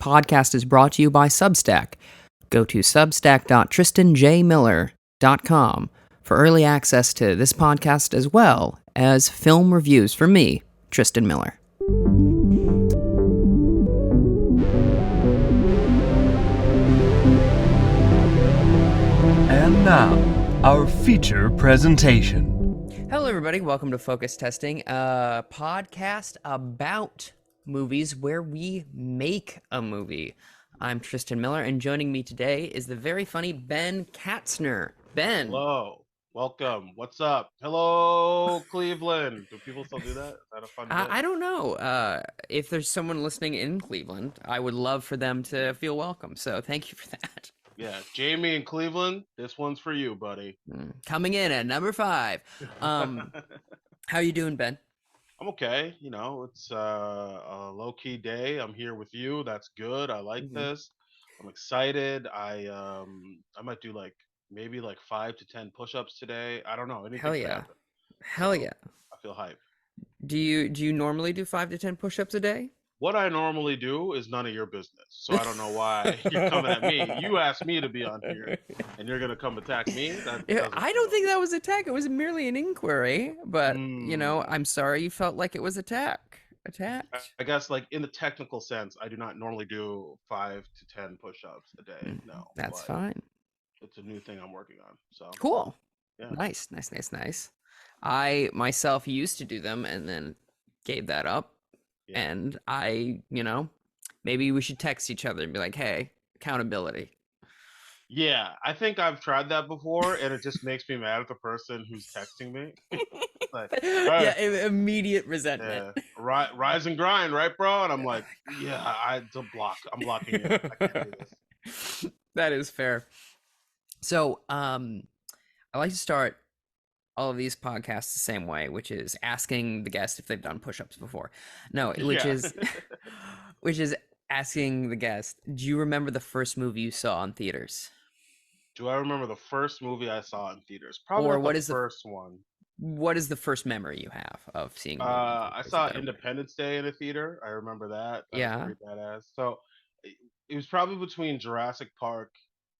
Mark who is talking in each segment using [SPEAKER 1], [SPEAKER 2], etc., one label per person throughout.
[SPEAKER 1] podcast is brought to you by Substack. Go to substack.tristanjmiller.com for early access to this podcast as well as film reviews from me, Tristan Miller.
[SPEAKER 2] And now, our feature presentation.
[SPEAKER 1] Hello, everybody. Welcome to Focus Testing, a podcast about movies where we make a movie. I'm Tristan Miller, and joining me today is the very funny Ben Katzner. Ben.
[SPEAKER 3] Hello. Welcome. What's up? Hello, Cleveland. Do people still do that? Is that a fun bit?
[SPEAKER 1] I don't know. If there's someone listening in Cleveland, I would love for them to feel welcome. So thank you for that.
[SPEAKER 3] Yeah, Jamie in Cleveland, this one's for you, buddy.
[SPEAKER 1] Coming in at number 5. How you doing, Ben?
[SPEAKER 3] I'm okay. You know, it's a low-key day. I'm here with you. That's good. I like this. I'm excited. I might do maybe 5 to 10 push-ups today. I don't know. Anything
[SPEAKER 1] Hell
[SPEAKER 3] could
[SPEAKER 1] yeah.
[SPEAKER 3] happen.
[SPEAKER 1] Hell yeah.
[SPEAKER 3] I feel hype.
[SPEAKER 1] Do you normally do 5 to 10 push-ups a day?
[SPEAKER 3] What I normally do is none of your business. So I don't know why you're coming at me. You asked me to be on here, and you're gonna come attack me.
[SPEAKER 1] I don't think that was attack. It was merely an inquiry. But I'm sorry you felt like it was attacked.
[SPEAKER 3] I guess, in the technical sense, I do not normally do 5 to 10 push-ups a day. No,
[SPEAKER 1] that's fine.
[SPEAKER 3] It's a new thing I'm working on. So
[SPEAKER 1] cool.
[SPEAKER 3] Yeah.
[SPEAKER 1] Nice. I myself used to do them and then gave that up. Yeah. And maybe we should text each other and be like, hey, accountability.
[SPEAKER 3] Yeah, I think I've tried that before, and it just makes me mad at the person who's texting me.
[SPEAKER 1] Yeah, immediate resentment.
[SPEAKER 3] Yeah. Rise and grind, right, bro? And I'm like, yeah, I'm blocking you. I can't do this.
[SPEAKER 1] That is fair. So, I like to start all of these podcasts the same way, which is asking the guest if they've done push-ups before. No, which is asking the guest, do you remember the first movie you saw in theaters?
[SPEAKER 3] Do I remember the first movie I saw in theaters? Probably the first one.
[SPEAKER 1] What is the first memory you have of seeing a movie?
[SPEAKER 3] I saw Independence Day in a theater. I remember that. That was pretty badass. So it was probably between Jurassic Park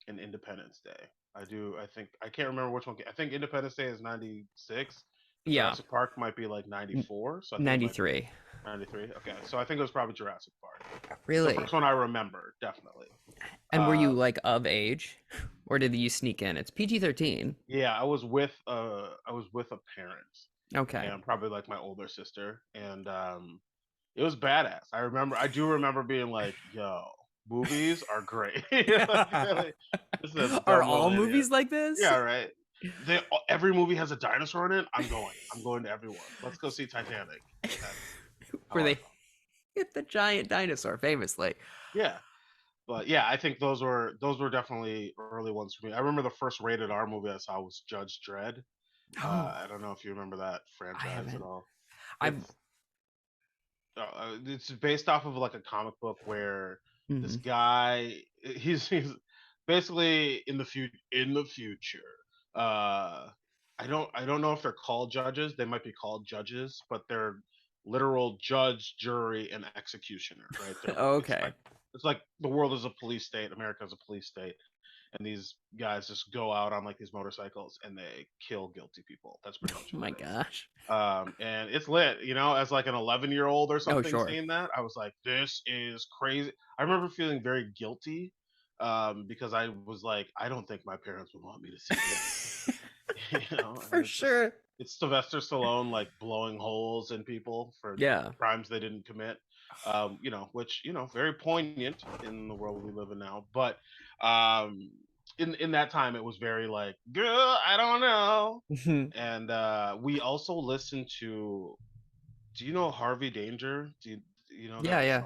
[SPEAKER 3] and Independence Day. I can't remember which one. I think Independence Day is 96.
[SPEAKER 1] Yeah.
[SPEAKER 3] Jurassic Park might be 94. So
[SPEAKER 1] 93.
[SPEAKER 3] 93. Okay. So I think it was probably Jurassic Park.
[SPEAKER 1] Really?
[SPEAKER 3] The first one I remember, definitely.
[SPEAKER 1] And were you of age, or did you sneak in? It's PG-13.
[SPEAKER 3] Yeah, I was with a parent.
[SPEAKER 1] Okay.
[SPEAKER 3] And probably my older sister, and it was badass. I do remember being like, yo, movies are great.
[SPEAKER 1] Are all movies like this?
[SPEAKER 3] Yeah, right. Every movie has a dinosaur in it. I'm going to everyone. Let's go see Titanic.
[SPEAKER 1] Where they hit the giant dinosaur famously.
[SPEAKER 3] Yeah. But yeah, I think those were definitely early ones for me. I remember the first rated R movie I saw was Judge Dredd. I don't know if you remember that franchise at all. It's based off of a comic book where this guy he's basically in the future. I don't know if they're called judges. They might be called judges, but they're literal judge, jury, and executioner, right?
[SPEAKER 1] Okay.
[SPEAKER 3] It's like the world is a police state. America is a police state. And these guys just go out on these motorcycles and they kill guilty people. That's pretty much.
[SPEAKER 1] Oh my gosh.
[SPEAKER 3] And it's lit, as an 11-year-old or something seeing that. I was like, this is crazy. I remember feeling very guilty because I was like, I don't think my parents would want me to see this.
[SPEAKER 1] For sure.
[SPEAKER 3] It's Sylvester Stallone blowing holes in people for crimes they didn't commit. Which very poignant in the world we live in now. But in that time, it was very girl, I don't know. And we also listened to. Do you know Harvey Danger? Do you know?
[SPEAKER 1] Yeah.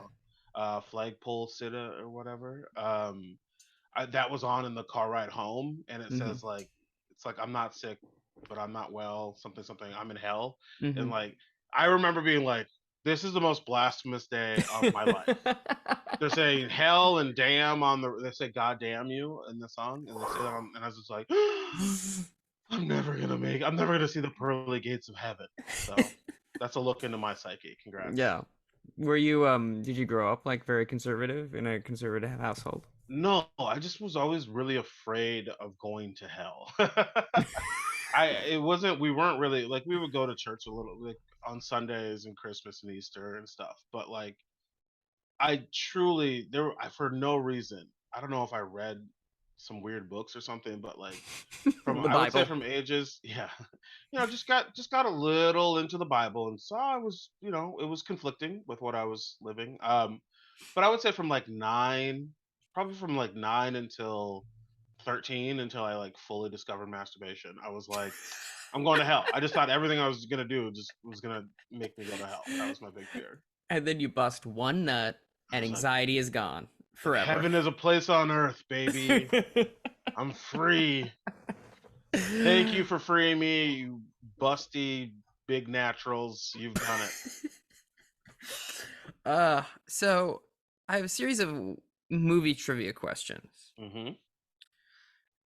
[SPEAKER 3] Flagpole Sitta or whatever. That was on in the car ride home, and it says it's I'm not sick, but I'm not well. Something. I'm in hell, and I remember being like, this is the most blasphemous day of my life. They're saying hell and damn they say God damn you in the song, and they say that and I was just like, I'm never gonna see the pearly gates of heaven. So that's a look into my psyche. Congrats.
[SPEAKER 1] Yeah. Were you did you grow up like very conservative in a conservative household?
[SPEAKER 3] No, I just was always really afraid of going to hell. It wasn't, we weren't really like, we would go to church a little like on Sundays and Christmas and Easter and stuff, but like I truly for no reason. I don't know if I read some weird books or something, but like from,
[SPEAKER 1] The
[SPEAKER 3] I would say
[SPEAKER 1] Bible.
[SPEAKER 3] from ages, yeah, just got a little into the Bible, and so I was, it was conflicting with what I was living. But I would say from like nine, probably from like 9 until 13, until I like fully discovered masturbation. I was like, I'm going to hell. I just thought everything I was gonna do just was gonna make me go to hell. That was my big fear.
[SPEAKER 1] And then you bust one nut
[SPEAKER 3] I
[SPEAKER 1] and
[SPEAKER 3] was
[SPEAKER 1] anxiety is gone
[SPEAKER 3] like
[SPEAKER 1] forever.
[SPEAKER 3] heaven is a place on earth, baby. I'm free. Thank you for freeing me, you busty big naturals. You've done it.
[SPEAKER 1] So I have a series of movie trivia questions.
[SPEAKER 3] Hmm.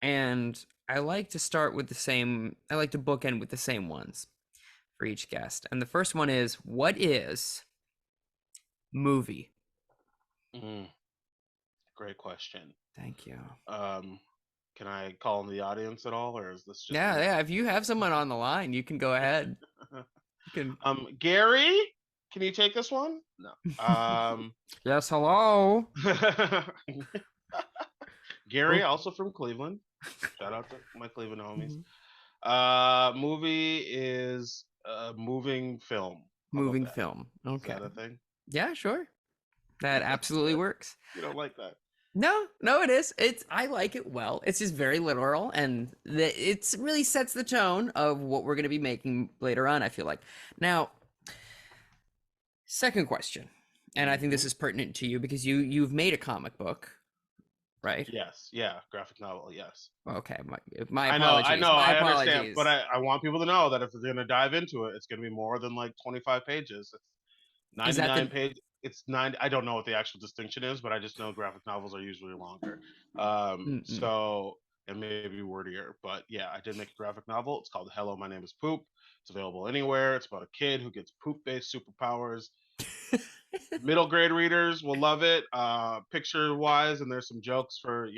[SPEAKER 1] And I like to start with the same, I like to bookend with the same ones for each guest. And the first one is, what is movie?
[SPEAKER 3] Mm, great question.
[SPEAKER 1] Thank you.
[SPEAKER 3] Um, can I call in the audience at all, or is this just
[SPEAKER 1] Yeah,
[SPEAKER 3] me?
[SPEAKER 1] yeah. If you have someone on the line, you can go ahead. You can.
[SPEAKER 3] Gary, can you take this one? No.
[SPEAKER 1] Yes, hello.
[SPEAKER 3] Gary,
[SPEAKER 1] Oh.
[SPEAKER 3] also from Cleveland. Shout out to my Cleveland homies.
[SPEAKER 1] Mhm.
[SPEAKER 3] Movie is moving film. How about
[SPEAKER 1] Moving
[SPEAKER 3] that?
[SPEAKER 1] film.
[SPEAKER 3] Is
[SPEAKER 1] Okay.
[SPEAKER 3] that a thing?
[SPEAKER 1] Yeah, sure. That absolutely works.
[SPEAKER 3] You don't like that?
[SPEAKER 1] No, no, it is. It's I like it well. It's just very literal, and it's really sets the tone of what we're going to be making later on. I feel like. Now, second question, and I think this
[SPEAKER 3] Hmm.
[SPEAKER 1] is pertinent to you because you've made a comic book, right?
[SPEAKER 3] Yes. Yeah. Graphic novel. Yes.
[SPEAKER 1] Okay, my
[SPEAKER 3] I know. I
[SPEAKER 1] apologies.
[SPEAKER 3] know.
[SPEAKER 1] My
[SPEAKER 3] I understand, but
[SPEAKER 1] apologies.
[SPEAKER 3] I want people to know that if they're gonna dive into it, it's gonna be more than like 25 pages. It's
[SPEAKER 1] Is that
[SPEAKER 3] 99
[SPEAKER 1] the
[SPEAKER 3] page. It's 90. I don't know what the actual distinction is, but I just know graphic novels are usually longer.
[SPEAKER 1] mm-mm.
[SPEAKER 3] So, and maybe wordier, but yeah, I did make a graphic novel. It's called Hello, My Name is Poop. It's available anywhere. It's about a kid who gets poop-based superpowers. Middle grade readers will love it, picture wise, and there's some jokes for,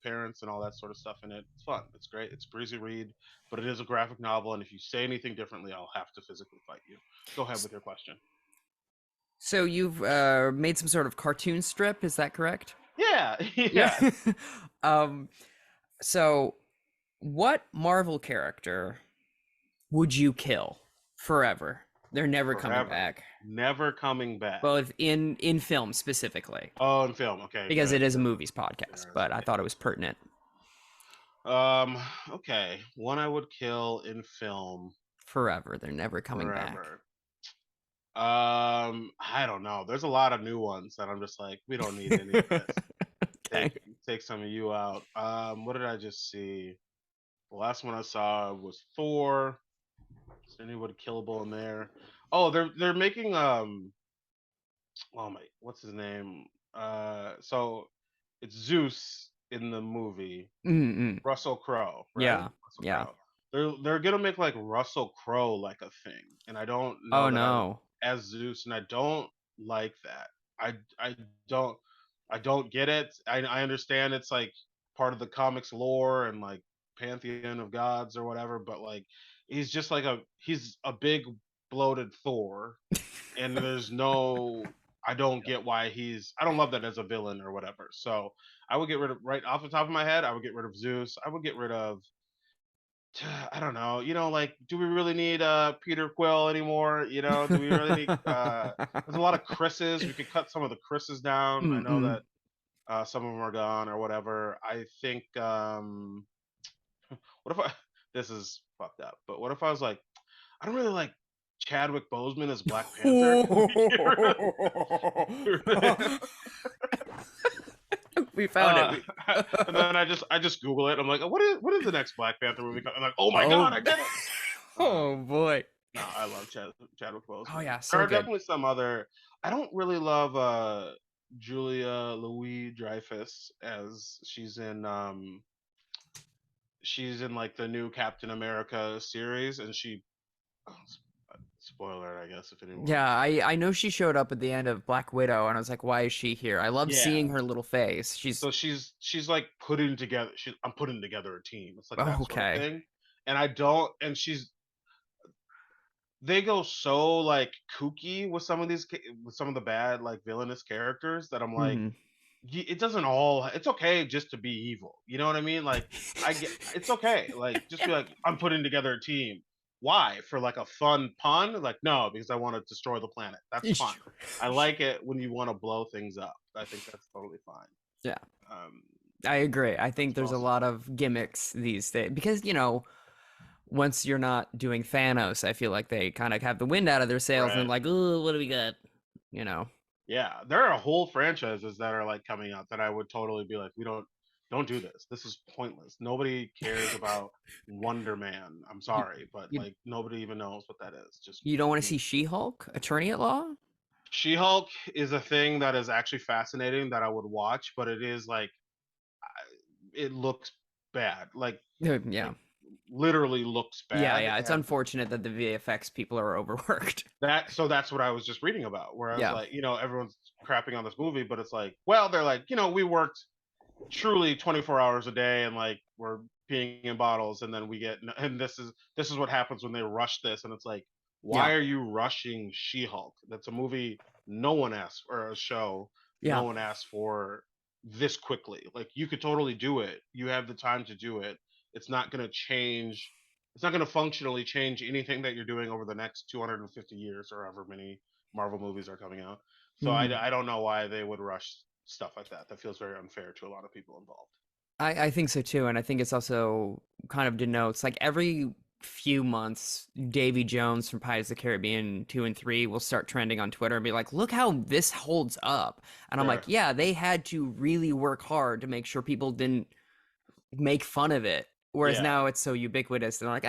[SPEAKER 3] parents and all that sort of stuff in it. It's fun. It's great. It's a breezy read, but it is a graphic novel, and if you say anything differently, I'll have to physically fight you. Go ahead with your question.
[SPEAKER 1] So you've made some sort of cartoon strip, is that correct?
[SPEAKER 3] Yeah.
[SPEAKER 1] Yeah.
[SPEAKER 3] Yeah.
[SPEAKER 1] um. So, what Marvel character would you kill forever? They're never coming
[SPEAKER 3] Forever.
[SPEAKER 1] back.
[SPEAKER 3] Never coming back.
[SPEAKER 1] Both in film specifically,
[SPEAKER 3] Oh, in film. Okay,
[SPEAKER 1] because it
[SPEAKER 3] good.
[SPEAKER 1] is a
[SPEAKER 3] Good.
[SPEAKER 1] movies podcast.
[SPEAKER 3] There's
[SPEAKER 1] But I thought it was pertinent.
[SPEAKER 3] okay. One I would kill in film
[SPEAKER 1] Forever, they're never coming back.
[SPEAKER 3] forever. I don't know. There's a lot of new ones that I'm just like, we don't need any of this.
[SPEAKER 1] Okay.
[SPEAKER 3] Take some of you out. What did I just see? The last one I saw was Thor. Is there anybody killable in there? Oh, they're making oh my, what's his name? So it's Zeus in the movie.
[SPEAKER 1] Mm-mm.
[SPEAKER 3] Russell Crowe, right?
[SPEAKER 1] Yeah.
[SPEAKER 3] Russell
[SPEAKER 1] Yeah.
[SPEAKER 3] Crowe. They're gonna make like Russell Crowe like a thing, and I don't know
[SPEAKER 1] Oh
[SPEAKER 3] that I,
[SPEAKER 1] no.
[SPEAKER 3] as Zeus, and I don't like that. I don't I don't get it. I understand it's like part of the comics lore and like pantheon of gods or whatever, but like he's a big bloated Thor, and there's no, I don't get why I don't love that as a villain or whatever. So I would get rid of, right off the top of my head, I would get rid of Zeus. I would get rid of, I don't know, like, do we really need Peter Quill anymore? Do we really need there's a lot of Chris's. We could cut some of the Chris's down. I know
[SPEAKER 1] Mm-mm.
[SPEAKER 3] that some of them are gone or whatever. I think what if I this is fucked up, but what if I was like, I don't really like Chadwick Boseman as Black Panther. Can we get rid of
[SPEAKER 1] We found it.
[SPEAKER 3] and then I just Google it. I'm like, what is the next Black Panther movie? I'm like, oh my
[SPEAKER 1] Oh.
[SPEAKER 3] god, I did it.
[SPEAKER 1] Oh boy.
[SPEAKER 3] No, I love Chadwick
[SPEAKER 1] Oh
[SPEAKER 3] Boseman.
[SPEAKER 1] yeah,
[SPEAKER 3] There
[SPEAKER 1] so
[SPEAKER 3] are
[SPEAKER 1] good.
[SPEAKER 3] definitely some other. I don't really love Julia Louis Dreyfus as she's in like the new Captain America series, and she, oh, Spoiler, I guess, if anyone.
[SPEAKER 1] Yeah, I know she showed up at the end of Black Widow, and I was like, why is she here? I loved
[SPEAKER 3] Yeah.
[SPEAKER 1] seeing her little face. She's
[SPEAKER 3] So she's like putting together. I'm putting together a team. It's like that sort of
[SPEAKER 1] okay.
[SPEAKER 3] thing. And I don't. And they go so like kooky with some of with some of the bad like villainous characters that I'm like,
[SPEAKER 1] Hmm.
[SPEAKER 3] it doesn't all. It's okay just to be evil. You know what I mean? Like it's okay. Like just be like, I'm putting together a team. Why? For like a fun pun? Like no, because I want to destroy the planet. That's fun. I like it when you want to blow things up. I think that's totally fine.
[SPEAKER 1] Yeah,
[SPEAKER 3] Um,
[SPEAKER 1] I agree. I think
[SPEAKER 3] what
[SPEAKER 1] there's a
[SPEAKER 3] else is
[SPEAKER 1] lot
[SPEAKER 3] there?
[SPEAKER 1] of gimmicks these days because once you're not doing Thanos, I feel like they kind of have the wind out of their sails and
[SPEAKER 3] Right.
[SPEAKER 1] like, oh, what do we got? You know.
[SPEAKER 3] Yeah, there are whole franchises that are like coming out that I would totally be like, we don't do this. This is pointless. Nobody cares about Wonder Man. I'm
[SPEAKER 1] You,
[SPEAKER 3] sorry, but
[SPEAKER 1] you
[SPEAKER 3] like nobody even knows what that is. Just
[SPEAKER 1] you don't want to see She-Hulk, Attorney at Law?
[SPEAKER 3] She-Hulk is a thing that is actually fascinating that I would watch, but it is like it looks bad.
[SPEAKER 1] Yeah.
[SPEAKER 3] Like literally looks
[SPEAKER 1] Yeah,
[SPEAKER 3] bad
[SPEAKER 1] yeah. It's
[SPEAKER 3] and
[SPEAKER 1] unfortunate that the VFX people are overworked.
[SPEAKER 3] that's what I was just reading about where I was
[SPEAKER 1] Yeah.
[SPEAKER 3] like, everyone's crapping on this movie, but it's like, well, they're like, we worked truly 24 hours a day and like we're peeing in bottles and then we get and this is what happens when they rush this and it's like
[SPEAKER 1] Yeah.
[SPEAKER 3] why are you rushing She-Hulk? That's a movie no one asked or a show no
[SPEAKER 1] Yeah.
[SPEAKER 3] one asked for this quickly. Like you could totally do it. You have the time to do it. It's not going to change. It's not going to functionally change anything that you're doing over the next 250 years or however many Marvel movies are coming out. So
[SPEAKER 1] Hmm.
[SPEAKER 3] I don't know why they would rush stuff like that. That feels very unfair to a lot of people involved.
[SPEAKER 1] I think so too, and I think it's also kind of denotes like every few months, Davy Jones from Pirates of the Caribbean 2 and 3 will start trending on Twitter and be like, look how this holds up. And I'm like,
[SPEAKER 3] Sure.
[SPEAKER 1] yeah, they had to really work hard to make sure people didn't make fun of it. Whereas
[SPEAKER 3] Yeah.
[SPEAKER 1] now it's so ubiquitous, and like,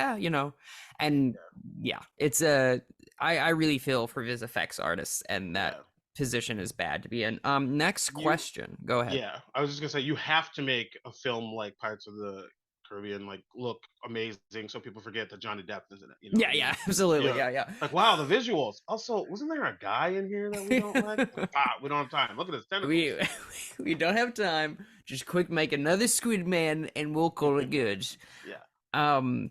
[SPEAKER 1] and yeah, it's I really feel for Viz effects artists, and that
[SPEAKER 3] Yeah.
[SPEAKER 1] position is bad to be in. Next
[SPEAKER 3] You.
[SPEAKER 1] question, go ahead.
[SPEAKER 3] Yeah. I was just gonna say you have to make a film like Pirates of the Caribbean like look amazing so people forget that Johnny Depp is in it. You know what
[SPEAKER 1] Yeah,
[SPEAKER 3] I
[SPEAKER 1] yeah,
[SPEAKER 3] mean?
[SPEAKER 1] absolutely,
[SPEAKER 3] Yeah.
[SPEAKER 1] yeah, yeah.
[SPEAKER 3] Like wow, the visuals. Also, wasn't there a guy in here that we don't like? Like, we don't have time. Look at his
[SPEAKER 1] we
[SPEAKER 3] tentacles.
[SPEAKER 1] we don't have time. Just quick, make another Squid Man, and we'll call it good.
[SPEAKER 3] Yeah.
[SPEAKER 1] Um.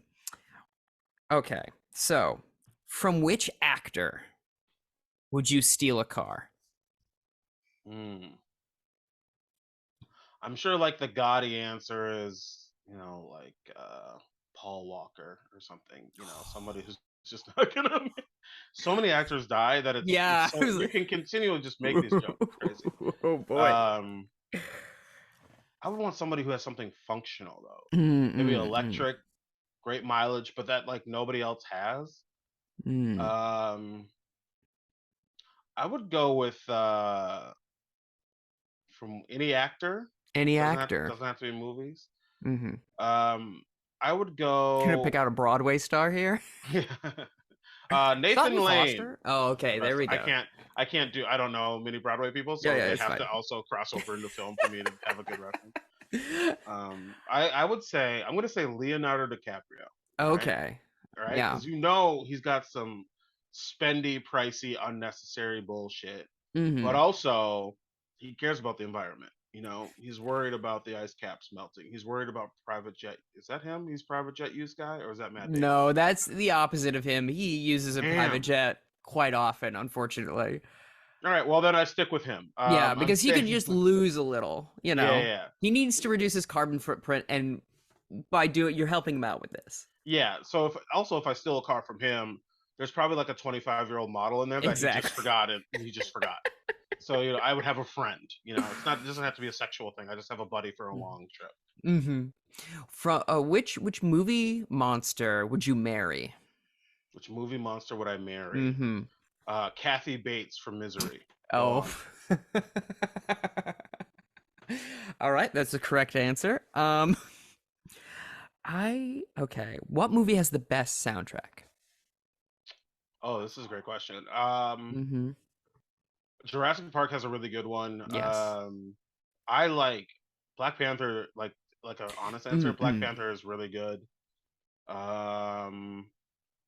[SPEAKER 1] Okay. So, from which actor would you steal a car?
[SPEAKER 3] Mm. I'm sure like the gaudy answer is, like Paul Walker or something, somebody who's just not gonna so many actors die that it's
[SPEAKER 1] Yeah. I
[SPEAKER 3] so
[SPEAKER 1] was
[SPEAKER 3] you
[SPEAKER 1] like,
[SPEAKER 3] can continually just make these jokes. It's crazy.
[SPEAKER 1] oh boy.
[SPEAKER 3] Um I would want somebody who has something functional though.
[SPEAKER 1] Mm,
[SPEAKER 3] Maybe
[SPEAKER 1] mm, mm,
[SPEAKER 3] electric, great mileage, but that like nobody else has.
[SPEAKER 1] mm.
[SPEAKER 3] Um I would go with from any actor.
[SPEAKER 1] Any
[SPEAKER 3] Doesn't have
[SPEAKER 1] actor.
[SPEAKER 3] doesn't have to be movies.
[SPEAKER 1] Mm-hmm.
[SPEAKER 3] Um I would
[SPEAKER 1] Gonna pick
[SPEAKER 3] go
[SPEAKER 1] out a Broadway star here.
[SPEAKER 3] Nathan
[SPEAKER 1] Sutton
[SPEAKER 3] Lane
[SPEAKER 1] Foster. Oh,
[SPEAKER 3] is the
[SPEAKER 1] okay. There
[SPEAKER 3] best.
[SPEAKER 1] we
[SPEAKER 3] I
[SPEAKER 1] go.
[SPEAKER 3] can't. I can't do. I don't know many Broadway people,
[SPEAKER 1] Yeah,
[SPEAKER 3] so
[SPEAKER 1] yeah,
[SPEAKER 3] they
[SPEAKER 1] it's
[SPEAKER 3] have
[SPEAKER 1] fine.
[SPEAKER 3] to also cross over into film for me to have a good reference. I would say I'm going to say Leonardo DiCaprio. All right,
[SPEAKER 1] Okay.
[SPEAKER 3] all right,
[SPEAKER 1] Yeah.
[SPEAKER 3] because he's got some spendy, pricey, unnecessary bullshit, but
[SPEAKER 1] Mm-hmm.
[SPEAKER 3] also he cares about the environment. He's worried about the ice caps melting. He's worried about private jet. Is that him? He's private jet use guy, or is that Matt Damon?
[SPEAKER 1] No, that's the opposite of him. He uses a private
[SPEAKER 3] Damn.
[SPEAKER 1] jet quite often, unfortunately.
[SPEAKER 3] All right, well then I stick with him.
[SPEAKER 1] Yeah,
[SPEAKER 3] I'm
[SPEAKER 1] because he can
[SPEAKER 3] saying,
[SPEAKER 1] just lose a little,
[SPEAKER 3] yeah, yeah,
[SPEAKER 1] He needs to reduce his carbon footprint, and by doing, you're helping him out with this.
[SPEAKER 3] yeah. So if I steal a car from him, there's probably like a 25-year-old model in there that he just
[SPEAKER 1] Exactly.
[SPEAKER 3] forgot it. He just forgot. So I would have a friend. It doesn't have to be a sexual thing. I just have a buddy for a long trip.
[SPEAKER 1] Mm-hmm. From which movie monster would you marry?
[SPEAKER 3] Which movie monster would I marry?
[SPEAKER 1] Mm-hmm.
[SPEAKER 3] Kathy Bates from Misery. Go
[SPEAKER 1] Oh.
[SPEAKER 3] on.
[SPEAKER 1] All right, that's the correct answer. Okay. What movie has the best soundtrack?
[SPEAKER 3] Oh, this is a great question.
[SPEAKER 1] Mm-hmm.
[SPEAKER 3] Jurassic Park has a really good one.
[SPEAKER 1] Yes.
[SPEAKER 3] I like Black Panther. Like an honest answer, Black
[SPEAKER 1] Mm-hmm.
[SPEAKER 3] Panther is really good. Um,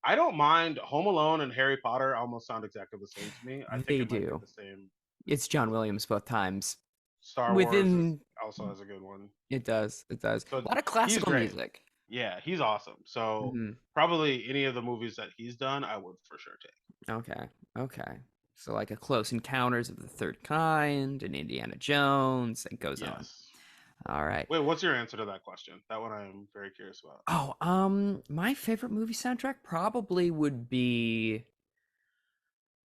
[SPEAKER 3] I don't mind. Home Alone and Harry Potter almost sound exactly the same to me. I think
[SPEAKER 1] They
[SPEAKER 3] it might be
[SPEAKER 1] do.
[SPEAKER 3] the same.
[SPEAKER 1] It's John Williams both times.
[SPEAKER 3] Star Wars is
[SPEAKER 1] Within
[SPEAKER 3] also has a good one.
[SPEAKER 1] it does. It does.
[SPEAKER 3] So
[SPEAKER 1] A lot of
[SPEAKER 3] he's
[SPEAKER 1] classical
[SPEAKER 3] great.
[SPEAKER 1] music.
[SPEAKER 3] Yeah, he's awesome. So
[SPEAKER 1] Hmm.
[SPEAKER 3] probably any of the movies that he's done, I would for sure take.
[SPEAKER 1] Okay. Okay. So like a Close Encounters of the Third Kind and Indiana Jones, it goes on.
[SPEAKER 3] Yes.
[SPEAKER 1] All right.
[SPEAKER 3] Wait, what's your answer to that question? That one I'm very curious about.
[SPEAKER 1] Oh, my favorite movie soundtrack probably would be,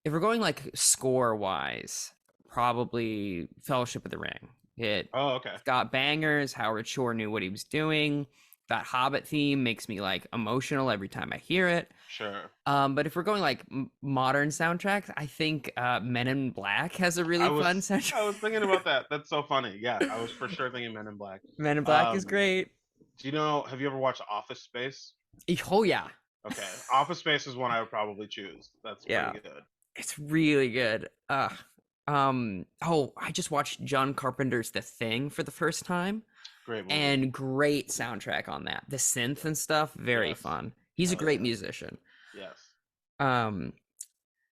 [SPEAKER 1] if we're going like score wise, probably Fellowship of the Ring.
[SPEAKER 3] Oh, okay.
[SPEAKER 1] It's got bangers. Howard Shore knew what he was doing. That Hobbit theme makes me like emotional every time I hear it.
[SPEAKER 3] Sure.
[SPEAKER 1] But if we're going like modern soundtracks, I think Men in Black has a really fun soundtrack.
[SPEAKER 3] I was thinking about that. That's so funny. Yeah, I was for sure thinking Men in Black.
[SPEAKER 1] Men in Black is great.
[SPEAKER 3] Do you know? Have you ever watched Office Space?
[SPEAKER 1] Oh yeah.
[SPEAKER 3] Okay, Office Space is one I would probably choose. That's
[SPEAKER 1] Yeah.
[SPEAKER 3] pretty good.
[SPEAKER 1] It's really good. Oh, I just watched John Carpenter's The Thing for the first time.
[SPEAKER 3] Great movie.
[SPEAKER 1] And great soundtrack on that. The synth and stuff, very
[SPEAKER 3] Yes.
[SPEAKER 1] fun. He's a great musician.
[SPEAKER 3] Yes.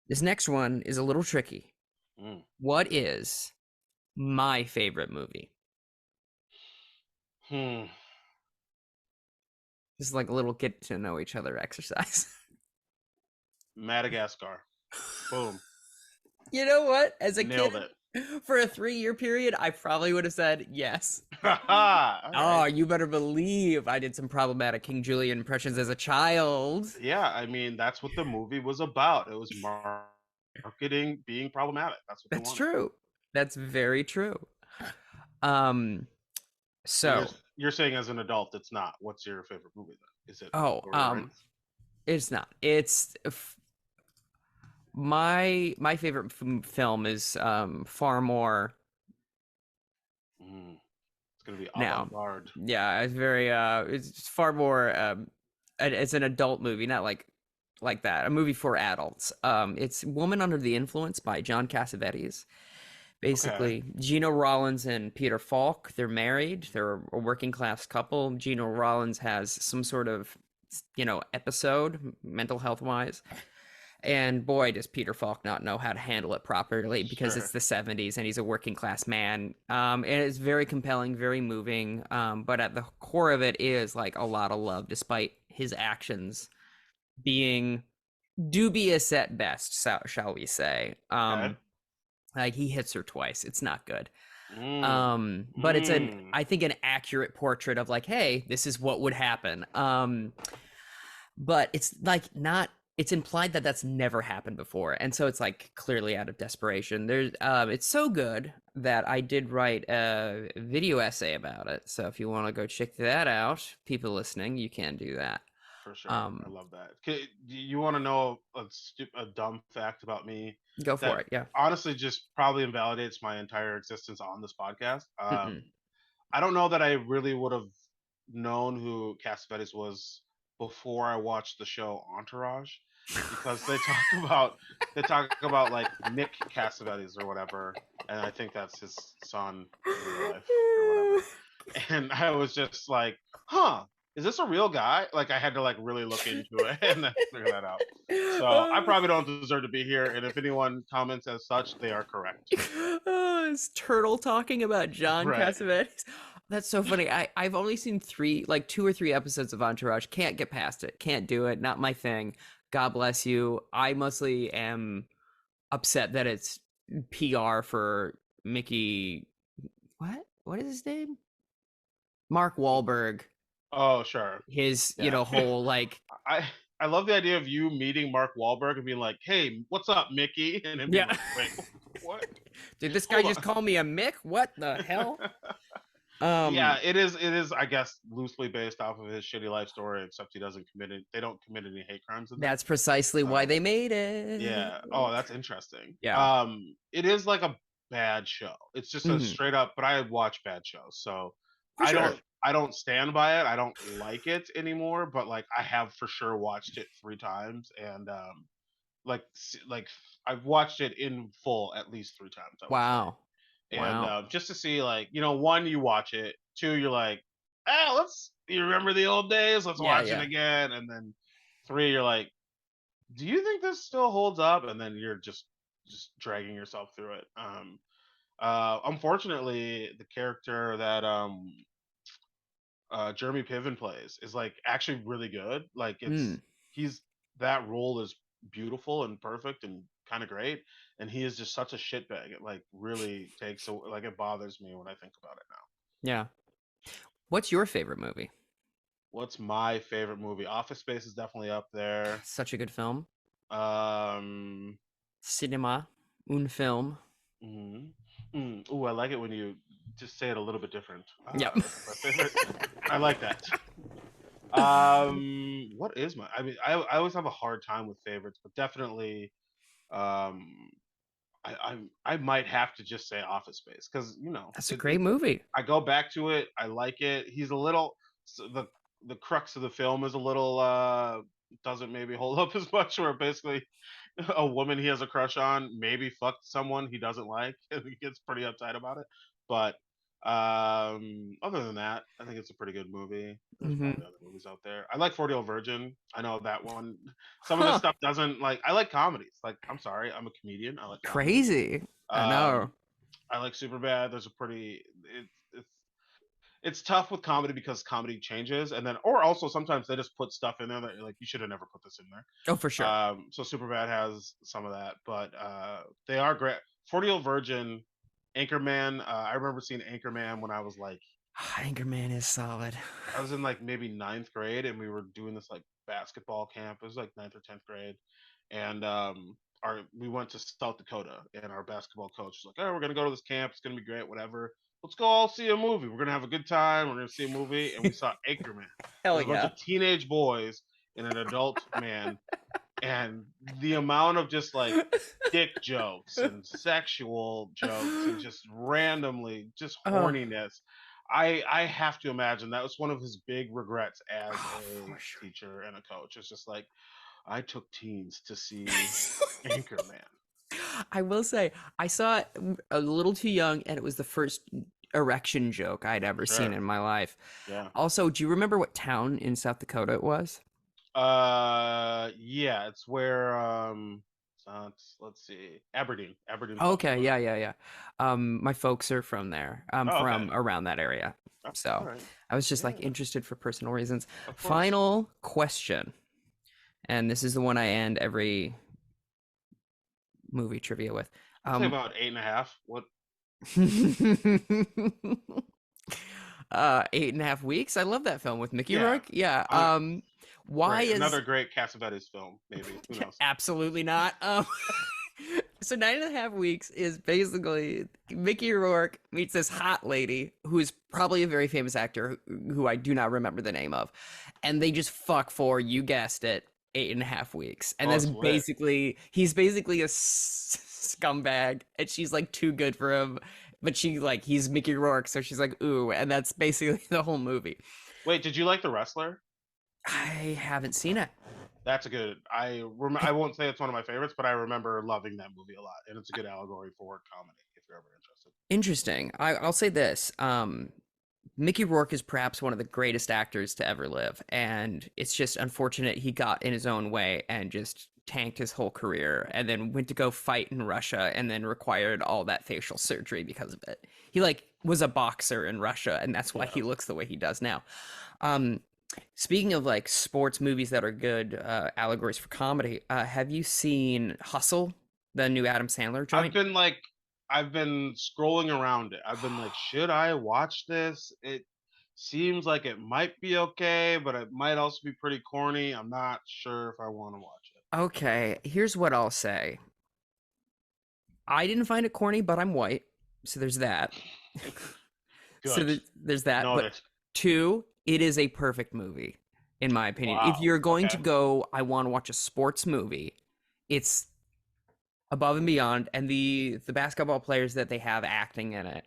[SPEAKER 1] This next one is a little tricky.
[SPEAKER 3] Mm.
[SPEAKER 1] What is my favorite movie? This is like a little get to know each other exercise.
[SPEAKER 3] Madagascar. Boom.
[SPEAKER 1] You know what? As a
[SPEAKER 3] Nailed
[SPEAKER 1] kid,
[SPEAKER 3] it.
[SPEAKER 1] for a 3-year period, I probably would have said yes.
[SPEAKER 3] Oh,
[SPEAKER 1] you better believe I did some problematic King Julian impressions as a child.
[SPEAKER 3] Yeah, I mean, that's what the movie was about. It was marketing being problematic. That's what
[SPEAKER 1] That's
[SPEAKER 3] they wanted.
[SPEAKER 1] true. That's very true. So
[SPEAKER 3] you're saying as an adult, it's not. What's your favorite movie then? Is it?
[SPEAKER 1] It's not. It's my favorite film is far more.
[SPEAKER 3] It's gonna be avant-garde.
[SPEAKER 1] Yeah, it's very it's far more it's an adult movie, not like that. A movie for adults. It's Woman Under the Influence by John Cassavetes. Basically, okay. Gino Rollins and Peter Falk, they're married. They're a working class couple. Gino Rollins has some sort of, episode, mental health wise. And boy, does Peter Falk not know how to handle it properly because it's the 70s and he's a working class man. And it's very compelling, very moving. But at the core of it is like a lot of love, despite his actions being dubious at best, shall we say. Okay. Like he hits her twice. It's not good. But it's I think an accurate portrait of like, hey, this is what would happen. But it's like it's implied that that's never happened before. And so it's like clearly out of desperation. It's so good that I did write a video essay about it. So if you want to go check that out, people listening, you can do that.
[SPEAKER 3] For sure. I love that. You want to know a dumb fact about me?
[SPEAKER 1] Go for it. Yeah.
[SPEAKER 3] Honestly, just probably invalidates my entire existence on this podcast. I don't know that I really would have known who Cassavetes was before I watched the show Entourage, because they talk about like Nick Cassavetes or whatever, and I think that's his son in real life or whatever. And I was just like, huh. Is this a real guy? Like I had to like really look into it and then figure that out. So I probably don't deserve to be here. And if anyone comments as such, they are correct.
[SPEAKER 1] It's Turtle talking about John Cassavetes. That's so funny. I've only seen 2 or 3 episodes of Entourage. Can't get past it. Can't do it. Not my thing. God bless you. I mostly am upset that it's PR for Mickey. What is his name? Mark Wahlberg.
[SPEAKER 3] Oh, sure.
[SPEAKER 1] His, whole like.
[SPEAKER 3] I love the idea of you meeting Mark Wahlberg and being like, "Hey, what's up, Mickey?" And him being like, "Wait, what?
[SPEAKER 1] Did this guy just call me a Mick? What the hell?"
[SPEAKER 3] Yeah, it is. I guess loosely based off of his shitty life story, except they don't commit any hate crimes.
[SPEAKER 1] That's precisely why they made it.
[SPEAKER 3] Yeah. Oh, that's interesting.
[SPEAKER 1] Yeah.
[SPEAKER 3] It is like a bad show. It's just a straight up. But I watch bad shows, so I don't stand by it. I don't like it anymore. But like I have for sure watched it 3 times, and like I've watched it in full at least 3 times.
[SPEAKER 1] Wow.
[SPEAKER 3] And just to see, like, 1, you watch it. 2, you're like, you remember the old days? Let's watch it again. And then 3, you're like, do you think this still holds up? And then you're just dragging yourself through it. Unfortunately, the character that Jeremy Piven plays is like actually really good. Like
[SPEAKER 1] Hmm.
[SPEAKER 3] he's that role is beautiful and perfect and kind of great, and he is just such a shitbag. It like really takes like it bothers me when I think about it now.
[SPEAKER 1] Yeah. What's your favorite movie?
[SPEAKER 3] What's my favorite movie? Office Space is definitely up there.
[SPEAKER 1] Such a good film.
[SPEAKER 3] Um,
[SPEAKER 1] Cinema, un film.
[SPEAKER 3] mm, Ooh, I like it when you just say it a little bit different.
[SPEAKER 1] Yep.
[SPEAKER 3] That's my favorite. I like that. What is my? I mean, I always have a hard time with favorites, but definitely, um, I might have to just say Office Space because
[SPEAKER 1] That's a great movie.
[SPEAKER 3] I go back to it. I like it. He's a little so the crux of the film is a little doesn't maybe hold up as much. Where basically a woman he has a crush on maybe fucked someone he doesn't like, and he gets pretty uptight about it. But other than that, I think it's a pretty good movie. There's
[SPEAKER 1] Hmm.
[SPEAKER 3] probably other movies out there. I like 40 Year Old Virgin. I know that one. Some of this
[SPEAKER 1] Huh.
[SPEAKER 3] stuff doesn't like. I like comedies. Like I'm sorry, I'm a comedian. I like comedies.
[SPEAKER 1] Crazy. I
[SPEAKER 3] Um,
[SPEAKER 1] know.
[SPEAKER 3] I like Superbad. There's a pretty. It's tough with comedy because comedy changes, and then or also sometimes they just put stuff in there that you're like you should have never put this in there.
[SPEAKER 1] Oh, for sure.
[SPEAKER 3] So Superbad has some of that, but they are great. 40 Year Old Virgin, Anchorman. I remember seeing Anchorman when I was like
[SPEAKER 1] Anchorman is solid.
[SPEAKER 3] I was in like maybe ninth grade, and we were doing this like basketball camp. It was like ninth or tenth grade, and our we went to South Dakota, and our basketball coach was like, "Oh, we're gonna go to this camp. It's gonna be great. Whatever. Let's go all see a movie. We're gonna have a good time. We're gonna see a movie." And we saw Anchorman. It
[SPEAKER 1] Hell
[SPEAKER 3] was a bunch
[SPEAKER 1] yeah.
[SPEAKER 3] of teenage boys and an adult man, and the amount of just like dick jokes and sexual jokes and just randomly just
[SPEAKER 1] Oh,
[SPEAKER 3] horniness. I have to imagine that was one of his big regrets as
[SPEAKER 1] oh,
[SPEAKER 3] a
[SPEAKER 1] for sure.
[SPEAKER 3] teacher and a coach. It's just like I took teens to see Anchorman.
[SPEAKER 1] I will say, I saw it a little too young, and it was the first erection joke I'd ever seen
[SPEAKER 3] Sure.
[SPEAKER 1] in my life.
[SPEAKER 3] Yeah.
[SPEAKER 1] Also, do you remember what town in South Dakota it was?
[SPEAKER 3] Yeah, it's where let's see. Aberdeen, South
[SPEAKER 1] Okay,
[SPEAKER 3] Dakota.
[SPEAKER 1] yeah, yeah, yeah. My folks are from there.
[SPEAKER 3] Oh, okay.
[SPEAKER 1] From around that area.
[SPEAKER 3] All
[SPEAKER 1] So
[SPEAKER 3] right.
[SPEAKER 1] I was just like
[SPEAKER 3] Yeah,
[SPEAKER 1] interested for personal reasons.
[SPEAKER 3] of course.
[SPEAKER 1] Final question. And this is the one I end every movie trivia with.
[SPEAKER 3] I'd say
[SPEAKER 1] Um,
[SPEAKER 3] about 8.5. What
[SPEAKER 1] 8.5 weeks. I love that film with Mickey
[SPEAKER 3] yeah.
[SPEAKER 1] Rourke. Yeah.
[SPEAKER 3] Uh,
[SPEAKER 1] Why
[SPEAKER 3] Great.
[SPEAKER 1] is
[SPEAKER 3] Another great Cassavetes film, maybe. Who knows?
[SPEAKER 1] absolutely not? So 9.5 weeks is basically Mickey Rourke meets this hot lady who is probably a very famous actor who I do not remember the name of, and they just fuck for, you guessed it, 8.5 weeks, and
[SPEAKER 3] Oh,
[SPEAKER 1] that's
[SPEAKER 3] it's lit.
[SPEAKER 1] basically he's basically a scumbag, and she's like too good for him, but she like he's Mickey Rourke, so she's like ooh, and that's basically the whole movie.
[SPEAKER 3] Wait, did you like The Wrestler?
[SPEAKER 1] I haven't seen it.
[SPEAKER 3] That's a good. I won't say it's one of my favorites, but I remember loving that movie a lot, and it's a good allegory for comedy if you're ever interested.
[SPEAKER 1] Interesting. I'll say this. Mickey Rourke is perhaps one of the greatest actors to ever live, and it's just unfortunate he got in his own way and just tanked his whole career, and then went to go fight in Russia, and then required all that facial surgery because of it. He like was a boxer in Russia, and that's why
[SPEAKER 3] Yeah.
[SPEAKER 1] he looks the way he does now. Um, Speaking of like sports movies that are good allegories for comedy, have you seen Hustle, the new Adam Sandler
[SPEAKER 3] I've
[SPEAKER 1] joint?
[SPEAKER 3] been like, I've been scrolling around it. I've been like, should I watch this? It seems like it might be okay, but it might also be pretty corny. I'm not sure if I want to watch
[SPEAKER 1] Okay, here's what I'll say. I didn't find it corny, but I'm white, so there's that.
[SPEAKER 3] it.
[SPEAKER 1] So
[SPEAKER 3] Good.
[SPEAKER 1] there's that. But
[SPEAKER 3] Noted.
[SPEAKER 1] two, it is a perfect movie, in my opinion. If
[SPEAKER 3] Wow.
[SPEAKER 1] you're going to
[SPEAKER 3] Okay.
[SPEAKER 1] go, I want to watch a sports movie, it's above and beyond. And the basketball players that they have acting in it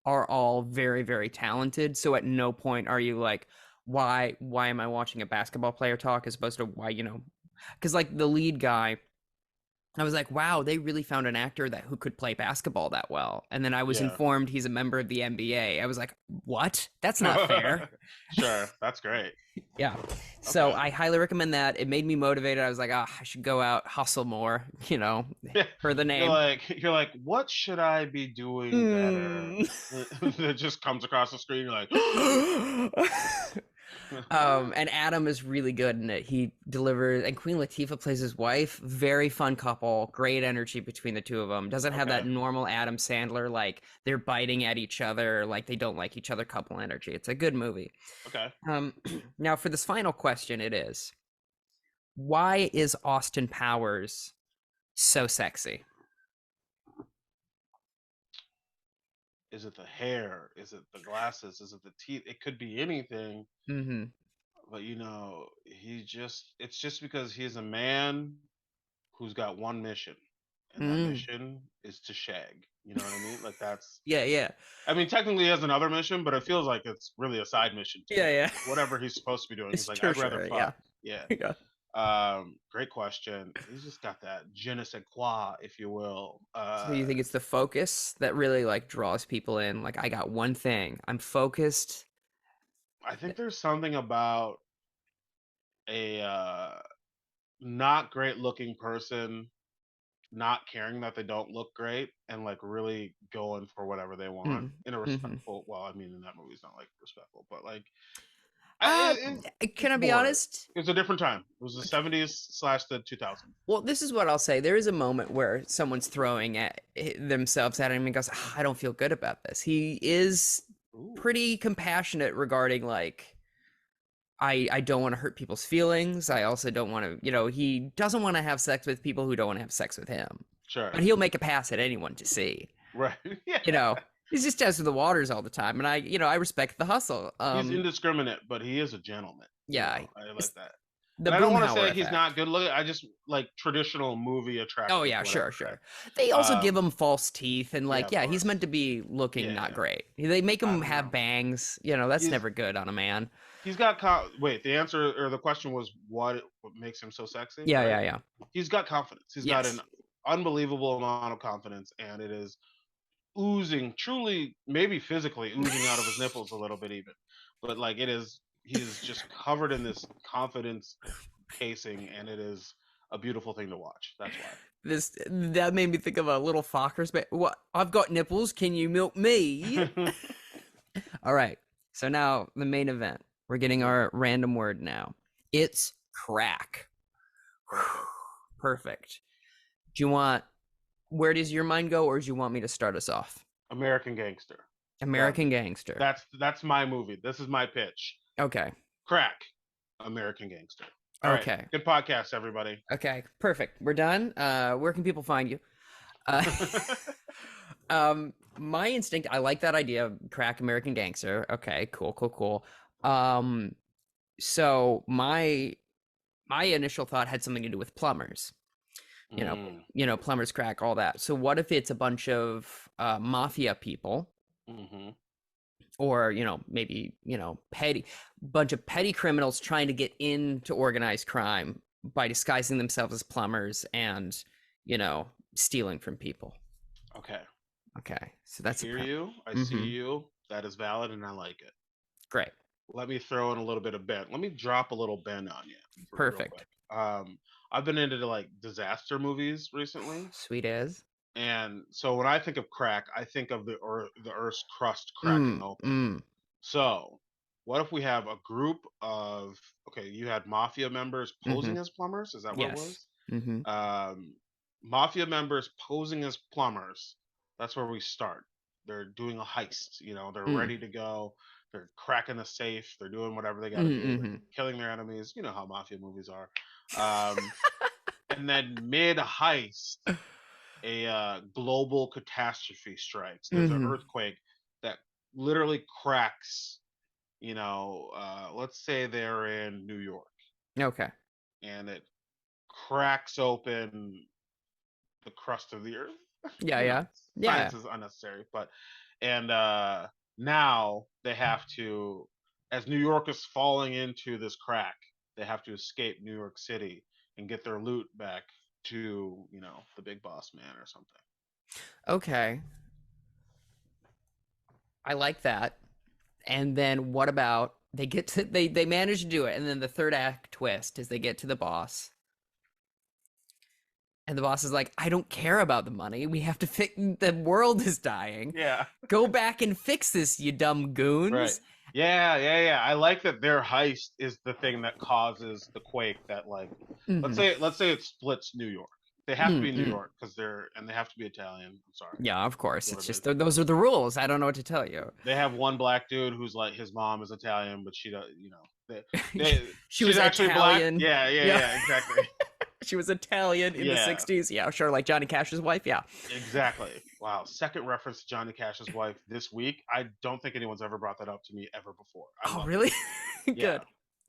[SPEAKER 1] are all very, very talented. So at no point are you like, why am I watching a basketball player talk as opposed to why, because like the lead guy I was like, wow, they really found an actor who could play basketball that well. And then I was
[SPEAKER 3] Yeah.
[SPEAKER 1] informed he's a member of the NBA. I was like, what? That's not fair.
[SPEAKER 3] Sure, that's great.
[SPEAKER 1] Yeah. So
[SPEAKER 3] Okay.
[SPEAKER 1] I highly recommend that. It made me motivated. I was like, I should go out, hustle more, for the name.
[SPEAKER 3] You're like, what should I be doing better?
[SPEAKER 1] Mm.
[SPEAKER 3] It just comes across the screen. You're like,
[SPEAKER 1] And Adam is really good in it. He delivers, and Queen Latifah plays his wife. Very fun couple. Great energy between the two of them. Doesn't have that
[SPEAKER 3] okay,
[SPEAKER 1] normal Adam Sandler, like they're biting at each other, like they don't like each other couple energy. It's a good movie.
[SPEAKER 3] okay.
[SPEAKER 1] Now for this final question, it is, why is Austin Powers so sexy?
[SPEAKER 3] Is it the hair? Is it the glasses? Is it the teeth? It could be anything.
[SPEAKER 1] Mm-hmm.
[SPEAKER 3] But it's just because he's a man who's got one mission, and that
[SPEAKER 1] Mm.
[SPEAKER 3] mission is to shag. You know what I mean? Like that's.
[SPEAKER 1] Yeah, yeah.
[SPEAKER 3] I mean, technically he has another mission, but it feels like it's really a side mission to
[SPEAKER 1] Yeah,
[SPEAKER 3] him.
[SPEAKER 1] yeah.
[SPEAKER 3] Whatever he's supposed to be doing,
[SPEAKER 1] It's
[SPEAKER 3] he's like, I'd rather
[SPEAKER 1] tertiary,
[SPEAKER 3] fuck.
[SPEAKER 1] yeah.
[SPEAKER 3] Yeah.
[SPEAKER 1] Yeah.
[SPEAKER 3] Great question. He's just got that je ne sais quoi, if you will.
[SPEAKER 1] So you think it's the focus that really like draws people in? Like, I got one thing. I'm focused.
[SPEAKER 3] I think there's something about a not great looking person not caring that they don't look great and like really going for whatever they want
[SPEAKER 1] Mm.
[SPEAKER 3] in a
[SPEAKER 1] Hmm.
[SPEAKER 3] respectful. Well, I mean, in that movie, it's not like respectful, but like
[SPEAKER 1] Uh, can
[SPEAKER 3] it's
[SPEAKER 1] I be
[SPEAKER 3] more.
[SPEAKER 1] honest?
[SPEAKER 3] It's a different time. It was the '70s slash the 2000s.
[SPEAKER 1] Well, this is what I'll say. There is a moment where someone's throwing at themselves at him and goes, I don't feel good about this. He is
[SPEAKER 3] Ooh,
[SPEAKER 1] pretty compassionate regarding like, I don't want to hurt people's feelings. I also don't want to, he doesn't want to have sex with people who don't want to have sex with him.
[SPEAKER 3] sure,
[SPEAKER 1] But he'll make a pass at anyone to see.
[SPEAKER 3] right, yeah.
[SPEAKER 1] You know, he's just testing the waters all the time, and I respect the hustle.
[SPEAKER 3] He's indiscriminate, but he is a gentleman.
[SPEAKER 1] Yeah,
[SPEAKER 3] I
[SPEAKER 1] it's
[SPEAKER 3] like that.
[SPEAKER 1] the
[SPEAKER 3] And I don't want to
[SPEAKER 1] Boomhauer
[SPEAKER 3] say he's
[SPEAKER 1] effect.
[SPEAKER 3] not good looking. I just like traditional movie
[SPEAKER 1] Oh
[SPEAKER 3] attractive,
[SPEAKER 1] yeah,
[SPEAKER 3] whatever.
[SPEAKER 1] sure, sure. They also give
[SPEAKER 3] Um,
[SPEAKER 1] him false teeth, and
[SPEAKER 3] yeah,
[SPEAKER 1] like,
[SPEAKER 3] of
[SPEAKER 1] yeah, he's
[SPEAKER 3] course.
[SPEAKER 1] meant to be looking not
[SPEAKER 3] Yeah,
[SPEAKER 1] great. They make
[SPEAKER 3] I
[SPEAKER 1] him
[SPEAKER 3] don't
[SPEAKER 1] have
[SPEAKER 3] know.
[SPEAKER 1] bangs. That's
[SPEAKER 3] He's
[SPEAKER 1] never good on a man.
[SPEAKER 3] he's got wait. The answer or the question was what makes him so sexy,
[SPEAKER 1] Yeah,
[SPEAKER 3] right?
[SPEAKER 1] yeah, yeah.
[SPEAKER 3] He's got confidence. He's got an
[SPEAKER 1] Yes.
[SPEAKER 3] unbelievable amount of confidence, and it is oozing, truly, maybe physically oozing out of his nipples a little bit, even. But like it is, he is just covered in this confidence casing, and it is a beautiful thing to watch. That's why.
[SPEAKER 1] That made me think of a little Fockers. But what? I've got nipples. Can you milk me? All right. So now the main event. We're getting our random word now. It's crack.
[SPEAKER 3] Perfect.
[SPEAKER 1] Perfect. Do you want, where does your mind go, or do you want me to start us off?
[SPEAKER 3] American Gangster.
[SPEAKER 1] American Gangster.
[SPEAKER 3] That's my movie. This is my pitch.
[SPEAKER 1] Okay.
[SPEAKER 3] Crack. American Gangster. All right.
[SPEAKER 1] Okay.
[SPEAKER 3] Good podcast, everybody.
[SPEAKER 1] Okay. Perfect. We're done. Where can people find you? Uh, my instinct, I like that idea of crack American Gangster. Okay, cool, cool, cool. So my initial thought had something to do with plumbers. You know,
[SPEAKER 3] Mm,
[SPEAKER 1] plumbers crack, all that. So what if it's a bunch of mafia people,
[SPEAKER 3] hmm
[SPEAKER 1] or maybe petty bunch of petty criminals trying to get into organized crime by disguising themselves as plumbers and stealing from people.
[SPEAKER 3] Okay.
[SPEAKER 1] Okay, so that's
[SPEAKER 3] I hear you. I see
[SPEAKER 1] Mm-hmm.
[SPEAKER 3] you. That is valid, and I like it.
[SPEAKER 1] Great.
[SPEAKER 3] Let me throw in a little bit of Ben. Let me drop a little Ben on you real
[SPEAKER 1] Perfect.
[SPEAKER 3] quick. I've been into like disaster movies recently,
[SPEAKER 1] Sweet as.
[SPEAKER 3] and so when I think of crack, I think of the Earth's crust cracking
[SPEAKER 1] Mm,
[SPEAKER 3] open.
[SPEAKER 1] mm,
[SPEAKER 3] So, what if we have a group of okay, you had mafia members
[SPEAKER 1] mm-hmm.
[SPEAKER 3] posing as plumbers? Is that what it
[SPEAKER 1] Yes.
[SPEAKER 3] was?
[SPEAKER 1] Mm-hmm.
[SPEAKER 3] Mafia members posing as plumbers. That's where we start. They're doing a heist. They're
[SPEAKER 1] Mm.
[SPEAKER 3] ready to go. They're cracking the safe. They're doing whatever they got to do. They're
[SPEAKER 1] Mm-hmm.
[SPEAKER 3] killing their enemies. You know how mafia movies are. Um, and then mid heist, a global catastrophe strikes. There's an
[SPEAKER 1] Mm-hmm.
[SPEAKER 3] earthquake that literally cracks. Let's say they're in New York,
[SPEAKER 1] Okay.
[SPEAKER 3] and it cracks open the crust of the earth.
[SPEAKER 1] Yeah,
[SPEAKER 3] you know,
[SPEAKER 1] yeah, yeah.
[SPEAKER 3] science is unnecessary, but and now they have to, as New York is falling into this crack, they have to escape New York City and get their loot back to, you know, the big boss man or something.
[SPEAKER 1] Okay. I like that. And then what about they manage to do it, and then the third act twist is they get to the boss, and the boss is like, I don't care about the money. We have to fix, the world is dying.
[SPEAKER 3] Yeah.
[SPEAKER 1] Go back and fix this, you dumb goons.
[SPEAKER 3] Right. Yeah. I like that their heist is the thing that causes the quake that, like, let's say it splits New York. They have to be New York because they have to be Italian. I'm sorry.
[SPEAKER 1] Yeah, of course. It's just those are the rules. I don't know what to tell you.
[SPEAKER 3] They have one black dude who's like, his mom is Italian, but she does, you know,
[SPEAKER 1] she was
[SPEAKER 3] actually
[SPEAKER 1] Italian.
[SPEAKER 3] Black. Yeah, exactly.
[SPEAKER 1] She was Italian in the 60s. Yeah, sure, like Johnny Cash's wife. Yeah.
[SPEAKER 3] Exactly. Wow. Second reference to Johnny Cash's wife this week. I don't think anyone's ever brought that up to me ever before.
[SPEAKER 1] Oh, really? Good.
[SPEAKER 3] Yeah.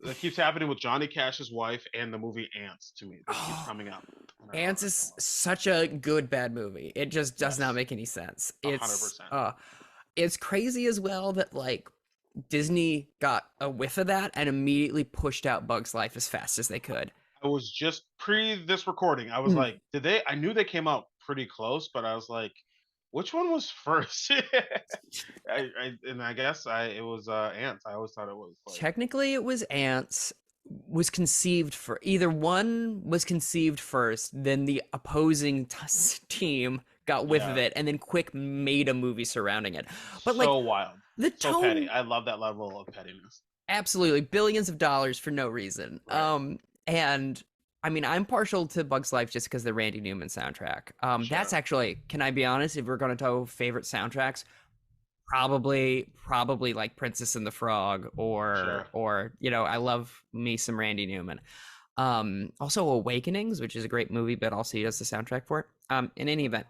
[SPEAKER 3] That keeps happening with Johnny Cash's wife and the movie Ants to me. This keeps coming up.
[SPEAKER 1] Ants is such a good bad movie. It just does not make any sense. It's 100%. It's crazy as well that like Disney got a whiff of that and immediately pushed out Bug's Life as fast as they could.
[SPEAKER 3] I was just pre this recording. I was like, I knew they came out pretty close, but I was like, which one was first? I guess it was Ants. I always thought it was. Like...
[SPEAKER 1] Technically, it was Ants. Was conceived for either one was conceived first, then the opposing team got whiff of it, and then Quick made a movie surrounding it. But
[SPEAKER 3] so wild,
[SPEAKER 1] the tone,
[SPEAKER 3] petty. I love that level of pettiness.
[SPEAKER 1] Absolutely, billions of dollars for no reason. Right. And I mean, I'm partial to Bug's Life just because the Randy Newman soundtrack. Sure. That's actually, can I be honest? If we're going to talk favorite soundtracks, probably like Princess and the Frog, or you know, I love me some Randy Newman. Also Awakenings, which is a great movie, but also he does the soundtrack for it. In any event,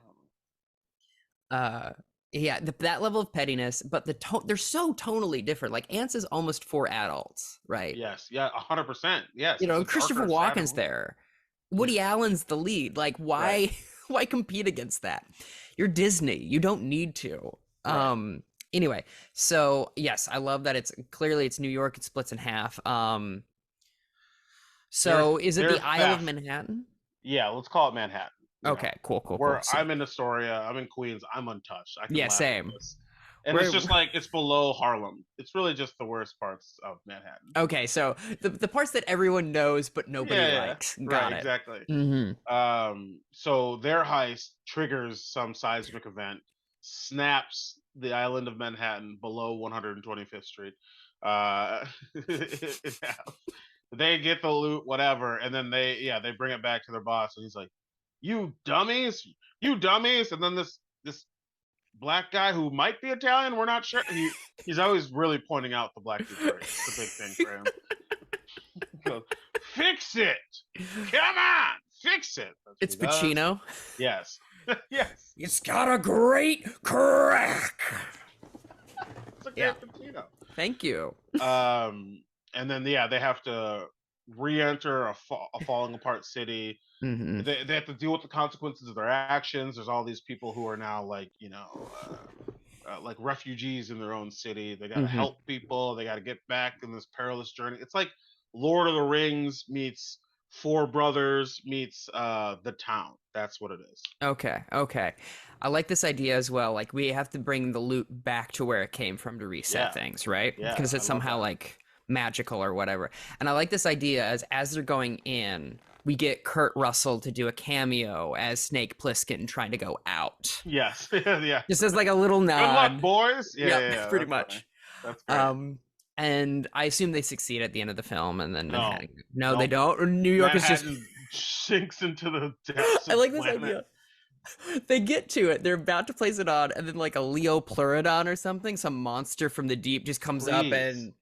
[SPEAKER 1] yeah, that level of pettiness, but the tone, they're so tonally different. Like Ants is almost for adults, right?
[SPEAKER 3] Yes, yeah, 100%. Yes,
[SPEAKER 1] you know, Christopher Walken's there, Woody Allen's the lead. Like, why why compete against that? You're Disney, you don't need to. Right. Anyway, so yes, I love that it's New York. It splits in half. So is it the Isle of Manhattan?
[SPEAKER 3] Yeah, let's call it Manhattan.
[SPEAKER 1] Okay, cool.
[SPEAKER 3] So, I'm in Astoria, I'm in Queens, I'm untouched. I can
[SPEAKER 1] same.
[SPEAKER 3] And it's just like, it's below Harlem. It's really just the worst parts of Manhattan.
[SPEAKER 1] Okay, so the parts that everyone knows but nobody likes. Got it.
[SPEAKER 3] Exactly. Mm-hmm. So their heist triggers some seismic event, snaps the island of Manhattan below 125th Street. They get the loot, whatever, and then they bring it back to their boss, and he's like, you dummies. And then this black guy who might be Italian, we're not sure. He's always really pointing out the black dude's race. It's a big thing for him. He goes, fix it. Come on, fix it.
[SPEAKER 1] It's Pacino.
[SPEAKER 3] Yes. Yes.
[SPEAKER 1] It's got a great crack.
[SPEAKER 3] It's a great Pacino.
[SPEAKER 1] Thank you.
[SPEAKER 3] And then they have to re-enter a falling apart city. Mm-hmm. They have to deal with the consequences of their actions. There's all these people who are now like, you know, like refugees in their own city. They got to help people. They got to get back in this perilous journey. It's like Lord of the Rings meets Four Brothers meets The Town. That's what it is. Okay.
[SPEAKER 1] I like this idea as well. Like, we have to bring the loot back to where it came from to reset things, right? Yeah, because it's somehow like magical or whatever. And I like this idea as they're going in, we get Kurt Russell to do a cameo as Snake Plissken trying to go out.
[SPEAKER 3] Yes. Yeah.
[SPEAKER 1] Just as like a little nod.
[SPEAKER 3] Good luck, boys. Yeah,
[SPEAKER 1] pretty much.
[SPEAKER 3] Funny. That's great.
[SPEAKER 1] And I assume they succeed at the end of the film, and then no, they don't. New York
[SPEAKER 3] Manhattan
[SPEAKER 1] is
[SPEAKER 3] just sinks into the depths.
[SPEAKER 1] I like this idea. They get to it. They're about to place it on, and then like a Leo Pleurodon or something, some monster from the deep, just comes up and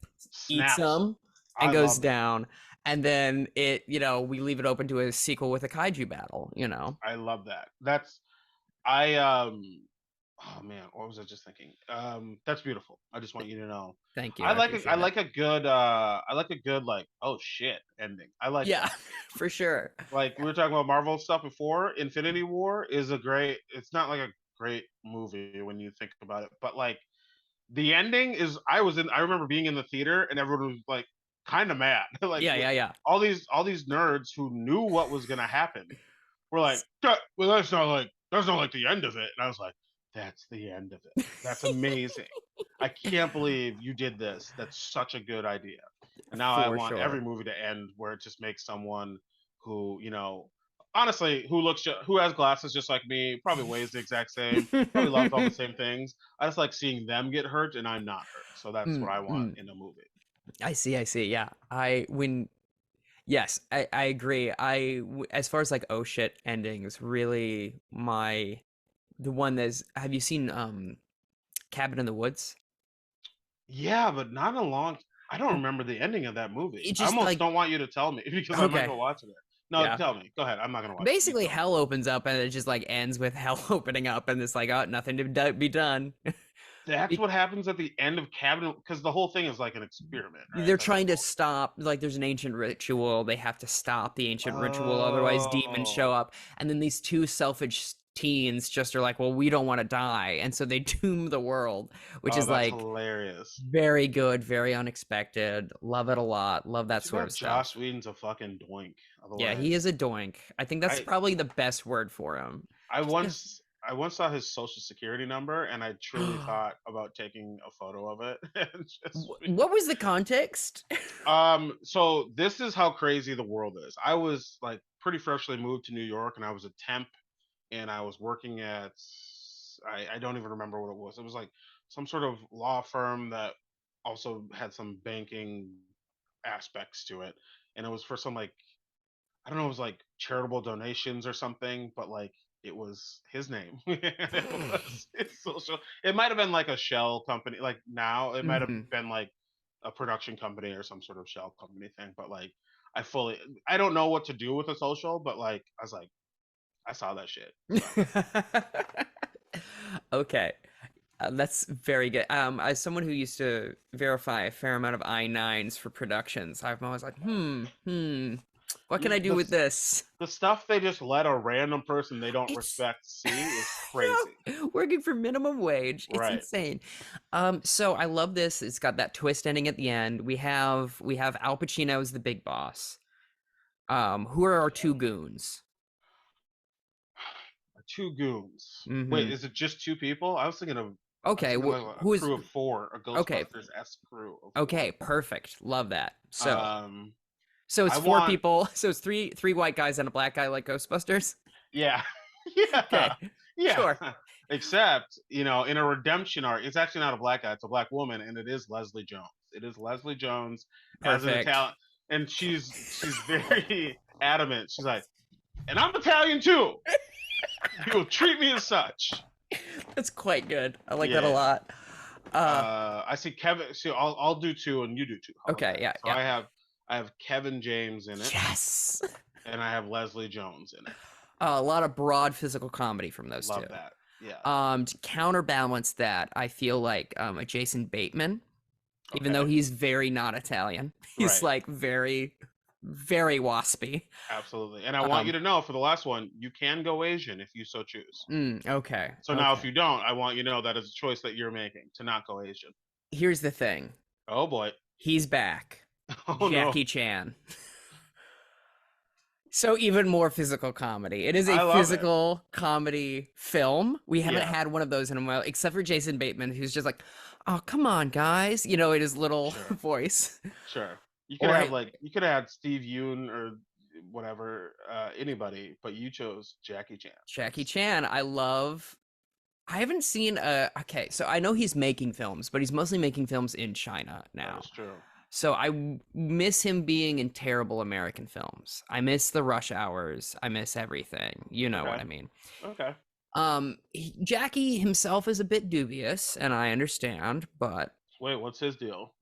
[SPEAKER 1] eats them and goes down. And then we leave it open to a sequel with a kaiju battle. You know,
[SPEAKER 3] I love that. Oh man, what was I just thinking? That's beautiful. I just want you to know.
[SPEAKER 1] Thank you.
[SPEAKER 3] I like a good like, oh shit ending. I like that.
[SPEAKER 1] For sure.
[SPEAKER 3] Like, we were talking about Marvel stuff before. Infinity War is it's not like a great movie when you think about it, but like the ending is, I remember being in the theater and everyone was like kind of mad. Like,
[SPEAKER 1] yeah.
[SPEAKER 3] All these nerds who knew what was gonna happen were like, well, that's not like the end of it. And I was like, that's the end of it. That's amazing. I can't believe you did this. That's such a good idea. And now I
[SPEAKER 1] For
[SPEAKER 3] want every
[SPEAKER 1] sure.
[SPEAKER 3] movie to end where it just makes someone who, honestly, who has glasses just like me, probably weighs the exact same, probably loves all the same things. I just like seeing them get hurt and I'm not hurt. So that's what
[SPEAKER 1] Mm,
[SPEAKER 3] I want
[SPEAKER 1] mm.
[SPEAKER 3] in a movie.
[SPEAKER 1] I see. I see. Yeah. Yes, I agree. As far as like oh shit endings, really the one that's, have you seen Cabin in the Woods?
[SPEAKER 3] Yeah, but not a long. I don't remember the ending of that movie.
[SPEAKER 1] It
[SPEAKER 3] I
[SPEAKER 1] just
[SPEAKER 3] almost
[SPEAKER 1] like,
[SPEAKER 3] don't want you to tell me because I might
[SPEAKER 1] okay,
[SPEAKER 3] go watch it. No,
[SPEAKER 1] yeah.
[SPEAKER 3] tell me. Go ahead. I'm not gonna watch it. You
[SPEAKER 1] Basically,
[SPEAKER 3] tell me.
[SPEAKER 1] hell opens up and it just like ends with hell opening up and it's like, oh, nothing to be done.
[SPEAKER 3] That's what happens at the end of Cabinet because the whole thing is like an experiment, right?
[SPEAKER 1] They're
[SPEAKER 3] That's what
[SPEAKER 1] trying
[SPEAKER 3] the
[SPEAKER 1] to
[SPEAKER 3] whole.
[SPEAKER 1] stop, like there's an ancient ritual, they have to stop the ancient ritual, otherwise demons show
[SPEAKER 3] Oh,
[SPEAKER 1] up, and then these two selfish teens just are like, well, we don't want to die, and so they doom the world, which
[SPEAKER 3] oh,
[SPEAKER 1] is
[SPEAKER 3] that's
[SPEAKER 1] like
[SPEAKER 3] hilarious.
[SPEAKER 1] very good, very unexpected, love it a lot, love that
[SPEAKER 3] Too
[SPEAKER 1] sort of
[SPEAKER 3] bad Joss
[SPEAKER 1] stuff.
[SPEAKER 3] Whedon's a fucking doink.
[SPEAKER 1] Yeah, he is
[SPEAKER 3] Otherwise,
[SPEAKER 1] a doink. I think that's
[SPEAKER 3] I
[SPEAKER 1] probably the best word for him.
[SPEAKER 3] I
[SPEAKER 1] Just
[SPEAKER 3] I once saw his social security number and I truly thought about taking a photo of it and just
[SPEAKER 1] what was the context?
[SPEAKER 3] so this is how crazy the world is. I was like pretty freshly moved to New York and I was a temp and I was working at I don't even remember what it was. It was like some sort of law firm that also had some banking aspects to it. And it was for some like I don't know, it was like charitable donations or something, but like it was his name. It was his social. It might have been like a shell company. Like now, it might have
[SPEAKER 1] Mhm.
[SPEAKER 3] been like a production company or some sort of shell company thing. But like, I don't know what to do with a social, but like, I was like, I saw that shit. So
[SPEAKER 1] Okay. That's very good. As someone who used to verify a fair amount of I-9s for productions, I'm always like, what can I do
[SPEAKER 3] the
[SPEAKER 1] with this?
[SPEAKER 3] the stuff they just let a random person they don't
[SPEAKER 1] It's
[SPEAKER 3] respect see is crazy.
[SPEAKER 1] working for minimum wage. It's
[SPEAKER 3] Right.
[SPEAKER 1] insane. So I love this. It's got that twist ending at the end. We have Al Pacino as the big boss. Who are our two goons?
[SPEAKER 3] Two goons. Wait,
[SPEAKER 1] Mm-hmm.
[SPEAKER 3] is it just two people? I was
[SPEAKER 1] Okay,
[SPEAKER 3] thinking like a
[SPEAKER 1] who is
[SPEAKER 3] crew of four, a
[SPEAKER 1] okay?
[SPEAKER 3] Ghostbusters esque crew of four.
[SPEAKER 1] Okay, perfect. Love that. So
[SPEAKER 3] Um,
[SPEAKER 1] So it's
[SPEAKER 3] I
[SPEAKER 1] four
[SPEAKER 3] want,
[SPEAKER 1] people. So it's three white guys and a black guy like Ghostbusters.
[SPEAKER 3] yeah, yeah,
[SPEAKER 1] Okay,
[SPEAKER 3] yeah.
[SPEAKER 1] sure.
[SPEAKER 3] Except, in a redemption arc, it's actually not a black guy; it's a black woman, and it is Leslie Jones. It is Leslie Jones as an
[SPEAKER 1] Perfect.
[SPEAKER 3] Italian, and she's very adamant. She's like, and I'm Italian too. You will treat me as such.
[SPEAKER 1] That's quite good. I like that a
[SPEAKER 3] Yeah.
[SPEAKER 1] lot. Uh,
[SPEAKER 3] I see Kevin. See, I'll do two, and you do two. How about
[SPEAKER 1] okay,
[SPEAKER 3] that?
[SPEAKER 1] yeah,
[SPEAKER 3] So
[SPEAKER 1] yeah.
[SPEAKER 3] I have Kevin James in it,
[SPEAKER 1] Yes.
[SPEAKER 3] and I have Leslie Jones in it.
[SPEAKER 1] A lot of broad physical comedy from those two.
[SPEAKER 3] Love that. Yeah.
[SPEAKER 1] To counterbalance that, I feel like a Jason Bateman, even though
[SPEAKER 3] Okay.
[SPEAKER 1] he's very not Italian, he's
[SPEAKER 3] Right.
[SPEAKER 1] like very, very waspy.
[SPEAKER 3] Absolutely. And I want you
[SPEAKER 1] Um,
[SPEAKER 3] to know for the last one, you can go Asian if you so choose.
[SPEAKER 1] okay,
[SPEAKER 3] So now, if
[SPEAKER 1] okay.
[SPEAKER 3] you don't, I want you to know that is a choice that you're making to not go Asian.
[SPEAKER 1] Here's the thing.
[SPEAKER 3] Oh boy.
[SPEAKER 1] He's back.
[SPEAKER 3] Oh no.
[SPEAKER 1] Jackie Chan. So even more physical comedy. It is a
[SPEAKER 3] I love it.
[SPEAKER 1] physical comedy film. We haven't
[SPEAKER 3] Yeah.
[SPEAKER 1] had one of those in a while, except for Jason Bateman, who's just like, "Oh, come on, guys," in his little
[SPEAKER 3] Sure.
[SPEAKER 1] voice.
[SPEAKER 3] Sure.
[SPEAKER 1] Or I,
[SPEAKER 3] You could have had Steve Yoon or whatever, anybody, but you chose Jackie Chan.
[SPEAKER 1] Jackie Chan. I haven't seen okay, so I know he's making films, but he's mostly making films in China
[SPEAKER 3] That
[SPEAKER 1] now.
[SPEAKER 3] is true.
[SPEAKER 1] So I miss him being in terrible American films. I miss the rush hours. I miss everything. You know what
[SPEAKER 3] Okay.
[SPEAKER 1] I mean.
[SPEAKER 3] Okay.
[SPEAKER 1] Jackie himself is a bit dubious, and I understand, but
[SPEAKER 3] Wait, what's his deal?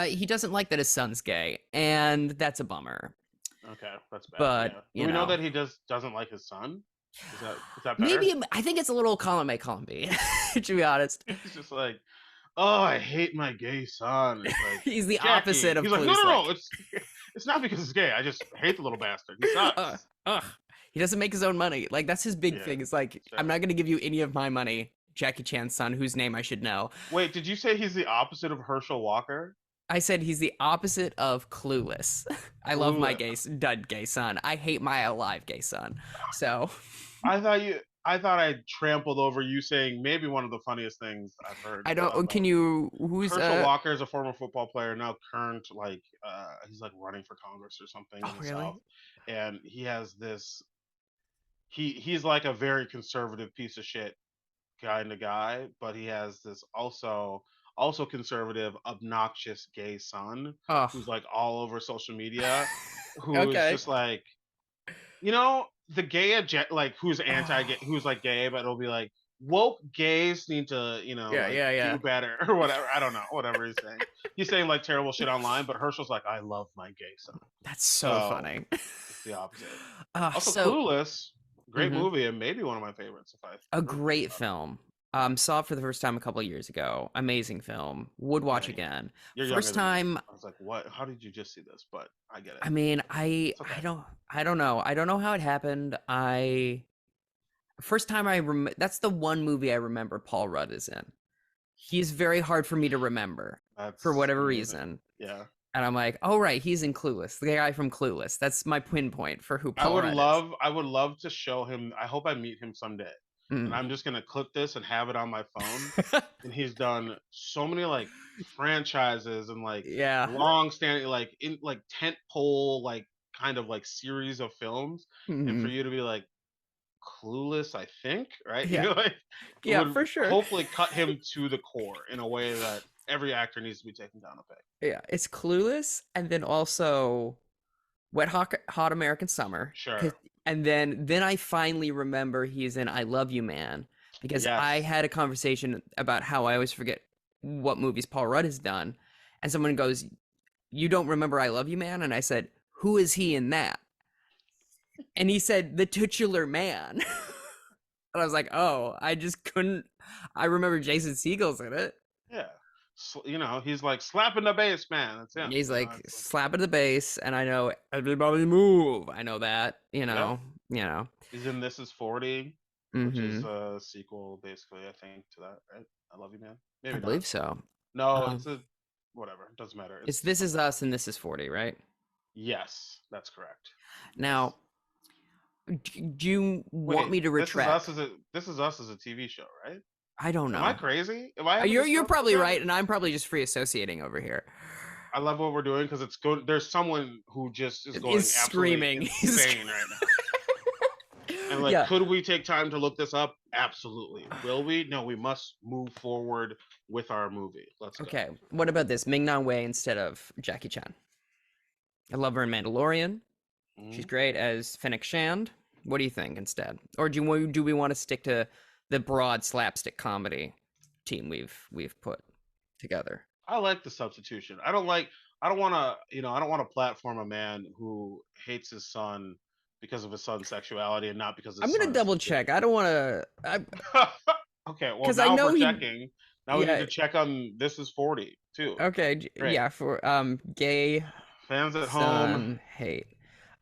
[SPEAKER 1] he doesn't like that his son's gay, and that's a bummer.
[SPEAKER 3] Okay, that's bad.
[SPEAKER 1] But
[SPEAKER 3] Yeah. Do we know that he doesn't like his son? Is that better?
[SPEAKER 1] maybe I think it's a little column A, column B, to be honest.
[SPEAKER 3] He's just like, oh, I hate my gay son. It's like
[SPEAKER 1] He's the opposite
[SPEAKER 3] Jackie.
[SPEAKER 1] of
[SPEAKER 3] He's like, no, no,
[SPEAKER 1] Plusek.
[SPEAKER 3] no. It's not because he's gay. I just hate the little bastard. He
[SPEAKER 1] Ugh,
[SPEAKER 3] sucks.
[SPEAKER 1] ugh. He doesn't make his own money. Like that's his big
[SPEAKER 3] Yeah,
[SPEAKER 1] thing. It's like I'm
[SPEAKER 3] sure.
[SPEAKER 1] not gonna give you any of my money, Jackie Chan's son, whose name I should know.
[SPEAKER 3] Wait, did you say he's the opposite of Herschel Walker?
[SPEAKER 1] I said he's the opposite of Clueless. I love my
[SPEAKER 3] Clueless.
[SPEAKER 1] dud gay son. I hate my alive gay son. So
[SPEAKER 3] I thought I trampled over you saying maybe one of the funniest things I've heard
[SPEAKER 1] I don't. Can
[SPEAKER 3] about.
[SPEAKER 1] you? Who's?
[SPEAKER 3] Herschel Walker is a former football player, now current he's like running for Congress or something in
[SPEAKER 1] Oh,
[SPEAKER 3] the South,
[SPEAKER 1] really?
[SPEAKER 3] and he has this. He's like a very conservative piece of shit kind of guy, but he has this also conservative, obnoxious gay son
[SPEAKER 1] Oh,
[SPEAKER 3] who's like all over social media, who is
[SPEAKER 1] okay.
[SPEAKER 3] just like the like who's anti-gay,
[SPEAKER 1] Oh,
[SPEAKER 3] who's like gay, but it'll be like woke gays need to
[SPEAKER 1] yeah,
[SPEAKER 3] like
[SPEAKER 1] yeah,
[SPEAKER 3] do
[SPEAKER 1] yeah.
[SPEAKER 3] better or whatever. I don't know, whatever he's saying. He's saying like terrible shit online, but Herschel's like, I love my gay son.
[SPEAKER 1] That's so
[SPEAKER 3] So
[SPEAKER 1] funny.
[SPEAKER 3] it's the opposite. Also,
[SPEAKER 1] So
[SPEAKER 3] Clueless, great
[SPEAKER 1] mhm.
[SPEAKER 3] movie and maybe one of my favorites if I
[SPEAKER 1] A
[SPEAKER 3] really think
[SPEAKER 1] great
[SPEAKER 3] about it.
[SPEAKER 1] film. Saw it for the first time a couple of years ago. Amazing film. Would
[SPEAKER 3] Yeah,
[SPEAKER 1] watch again.
[SPEAKER 3] you're younger
[SPEAKER 1] First
[SPEAKER 3] than me.
[SPEAKER 1] time.
[SPEAKER 3] I was like, what? How did you just see this? But I get it.
[SPEAKER 1] I mean,
[SPEAKER 3] It's okay.
[SPEAKER 1] I don't know. I don't know how it happened. First time that's the one movie I remember Paul Rudd is in. He's very hard for me to remember for
[SPEAKER 3] That's
[SPEAKER 1] whatever
[SPEAKER 3] amazing.
[SPEAKER 1] reason.
[SPEAKER 3] Yeah.
[SPEAKER 1] And I'm like, oh right, he's in Clueless, the guy from Clueless. That's my pinpoint for who Paul Rudd is.
[SPEAKER 3] I would love to show him. I hope I meet him someday. And
[SPEAKER 1] Mm.
[SPEAKER 3] I'm just gonna clip this and have it on my phone. And he's done so many like franchises and like
[SPEAKER 1] Yeah.
[SPEAKER 3] long standing like in like tent pole like kind of like series of films. And for
[SPEAKER 1] Hmm.
[SPEAKER 3] you to be like Clueless, I think, right?
[SPEAKER 1] Yeah.
[SPEAKER 3] You're like it
[SPEAKER 1] Yeah,
[SPEAKER 3] would
[SPEAKER 1] for sure.
[SPEAKER 3] hopefully cut him to the core in a way that every actor needs to be taken down a peg.
[SPEAKER 1] Yeah, it's Clueless, and then also Hot American Summer.
[SPEAKER 3] Sure.
[SPEAKER 1] And then I finally remember he's in I Love You Man, because I
[SPEAKER 3] Yes.
[SPEAKER 1] had a conversation about how I always forget what movies Paul Rudd has done, and someone goes, "You don't remember I Love You Man?" And I said, "Who is he in that?" And he said, "The titular man." And I was like, "Oh, I just couldn't. I remember Jason Segel's in it."
[SPEAKER 3] Yeah. He's like slapping the bass, man. That's him.
[SPEAKER 1] He's like
[SPEAKER 3] It's like,
[SPEAKER 1] slapping the bass, and I know everybody move. I know that,
[SPEAKER 3] yeah.
[SPEAKER 1] you know.
[SPEAKER 3] He's in This Is 40, which is
[SPEAKER 1] Mm-hmm.
[SPEAKER 3] a sequel, basically, I think, to that, right? I Love You, Man.
[SPEAKER 1] I
[SPEAKER 3] Maybe not.
[SPEAKER 1] believe so.
[SPEAKER 3] No,
[SPEAKER 1] Um,
[SPEAKER 3] it's a whatever. It doesn't matter.
[SPEAKER 1] it's
[SPEAKER 3] It's
[SPEAKER 1] This Is
[SPEAKER 3] something.
[SPEAKER 1] Us and This Is 40, right?
[SPEAKER 3] Yes, that's correct.
[SPEAKER 1] Now,
[SPEAKER 3] Yes.
[SPEAKER 1] do you want
[SPEAKER 3] Wait,
[SPEAKER 1] me to retract?
[SPEAKER 3] This is Us as a TV show, right?
[SPEAKER 1] I don't
[SPEAKER 3] Am I
[SPEAKER 1] know.
[SPEAKER 3] crazy? Am I having this
[SPEAKER 1] You're
[SPEAKER 3] double
[SPEAKER 1] probably
[SPEAKER 3] together?
[SPEAKER 1] right, and I'm probably just free associating over here.
[SPEAKER 3] I love what we're doing because it's good. There's someone who just is
[SPEAKER 1] Is
[SPEAKER 3] going absolutely
[SPEAKER 1] screaming.
[SPEAKER 3] insane right now. And like,
[SPEAKER 1] Yeah.
[SPEAKER 3] could we take time to look this up? Absolutely. Will we? No, we must move forward with our movie. Let's go.
[SPEAKER 1] Okay. What about this? Ming Na Wei instead of Jackie Chan. I love her in Mandalorian. She's
[SPEAKER 3] Mhm.
[SPEAKER 1] great as Fennec Shand. What do you think instead? Or do we want to stick to the broad slapstick comedy team we've put together?
[SPEAKER 3] I like the substitution. I don't want to, I don't want to platform a man who hates his son because of his son's sexuality and not because
[SPEAKER 1] I'm
[SPEAKER 3] his
[SPEAKER 1] gonna
[SPEAKER 3] son is
[SPEAKER 1] double
[SPEAKER 3] gay.
[SPEAKER 1] check. I don't want to,
[SPEAKER 3] Okay, well
[SPEAKER 1] because I
[SPEAKER 3] now if
[SPEAKER 1] know
[SPEAKER 3] we're
[SPEAKER 1] he.
[SPEAKER 3] checking, now we need
[SPEAKER 1] Yeah.
[SPEAKER 3] to check on This Is 40 too.
[SPEAKER 1] Okay.
[SPEAKER 3] Great.
[SPEAKER 1] Yeah. For gay
[SPEAKER 3] Fans at home.
[SPEAKER 1] son hate.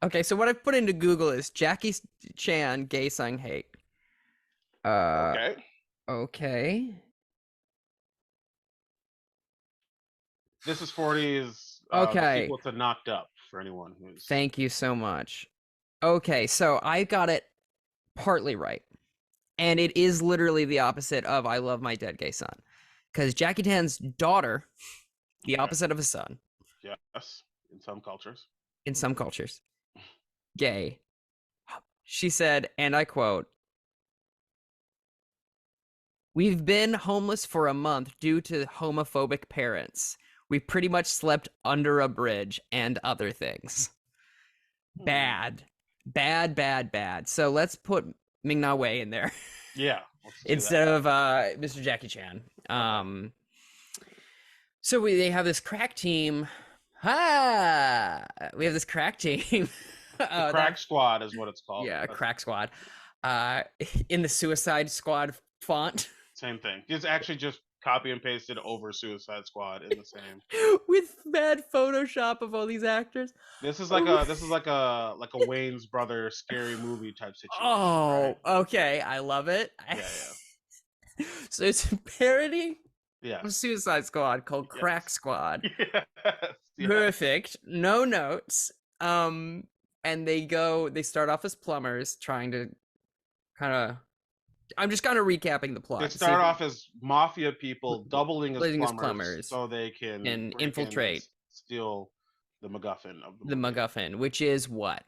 [SPEAKER 1] Okay. So what I've put into Google is Jackie Chan gay son hate. Uh.
[SPEAKER 3] Okay.
[SPEAKER 1] Okay.
[SPEAKER 3] This Is 40 is the
[SPEAKER 1] Okay.
[SPEAKER 3] sequel to Knocked Up for anyone who's
[SPEAKER 1] Thank you so much. Okay. So I got it partly right. And it is literally the opposite of I love my dead gay son. Because Jackie Chan's daughter, the
[SPEAKER 3] okay.
[SPEAKER 1] opposite of his son,
[SPEAKER 3] Yes, in some cultures.
[SPEAKER 1] in some cultures, gay. She said, and I quote, "We've been homeless for a month due to homophobic parents. We pretty much slept under a bridge and other things."
[SPEAKER 3] Hmm.
[SPEAKER 1] Bad. Bad, bad, bad. So let's put Ming Na Wei in there
[SPEAKER 3] Yeah, let's do that.
[SPEAKER 1] instead of Mr. Jackie Chan.
[SPEAKER 3] Okay.
[SPEAKER 1] So they have this crack team. Ah, we have this crack team.
[SPEAKER 3] The
[SPEAKER 1] That
[SPEAKER 3] Crack Squad is what it's called.
[SPEAKER 1] yeah,
[SPEAKER 3] That's
[SPEAKER 1] crack squad. Uh, in the Suicide Squad font
[SPEAKER 3] same thing. It's actually just copy and pasted over Suicide Squad in the same.
[SPEAKER 1] with bad Photoshop of all these actors.
[SPEAKER 3] This is like a Wayne's brother scary movie type situation, right?
[SPEAKER 1] Oh, okay, I love it.
[SPEAKER 3] Yeah, yeah.
[SPEAKER 1] So it's a parody
[SPEAKER 3] Yes.
[SPEAKER 1] Suicide Squad called Crack
[SPEAKER 3] Yes.
[SPEAKER 1] Squad.
[SPEAKER 3] Yes. Yes.
[SPEAKER 1] Perfect. No notes. And they start off as plumbers trying to kind of, I'm just kind of recapping the
[SPEAKER 3] They
[SPEAKER 1] plot to see
[SPEAKER 3] start
[SPEAKER 1] if
[SPEAKER 3] off as mafia people, doubling as
[SPEAKER 1] living as
[SPEAKER 3] plumbers,
[SPEAKER 1] plumbers
[SPEAKER 3] so they can
[SPEAKER 1] and
[SPEAKER 3] break in and
[SPEAKER 1] infiltrate
[SPEAKER 3] steal the MacGuffin of the
[SPEAKER 1] the
[SPEAKER 3] movie.
[SPEAKER 1] MacGuffin, which is what?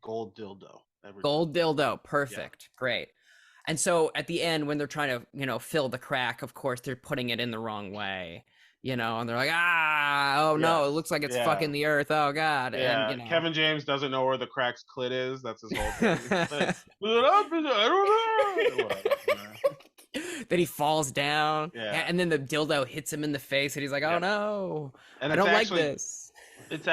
[SPEAKER 3] Gold dildo. Every
[SPEAKER 1] Gold
[SPEAKER 3] time.
[SPEAKER 1] dildo.
[SPEAKER 3] Yeah.
[SPEAKER 1] Perfect. Great. And so at the end, when they're trying to, fill the crack, of course, they're putting it in the wrong way, and they're like, oh no, it
[SPEAKER 3] Yes.
[SPEAKER 1] looks like it's
[SPEAKER 3] Yeah.
[SPEAKER 1] fucking the earth. Oh God. And,
[SPEAKER 3] Yeah. Kevin James doesn't know where the crack's clit is. That's his whole thing. He's like, I don't know. Whatever.
[SPEAKER 1] that he falls down.
[SPEAKER 3] Yeah.
[SPEAKER 1] And then the dildo hits him in the face and he's like, oh
[SPEAKER 3] Yeah.
[SPEAKER 1] no,
[SPEAKER 3] And
[SPEAKER 1] I don't like this.
[SPEAKER 3] It's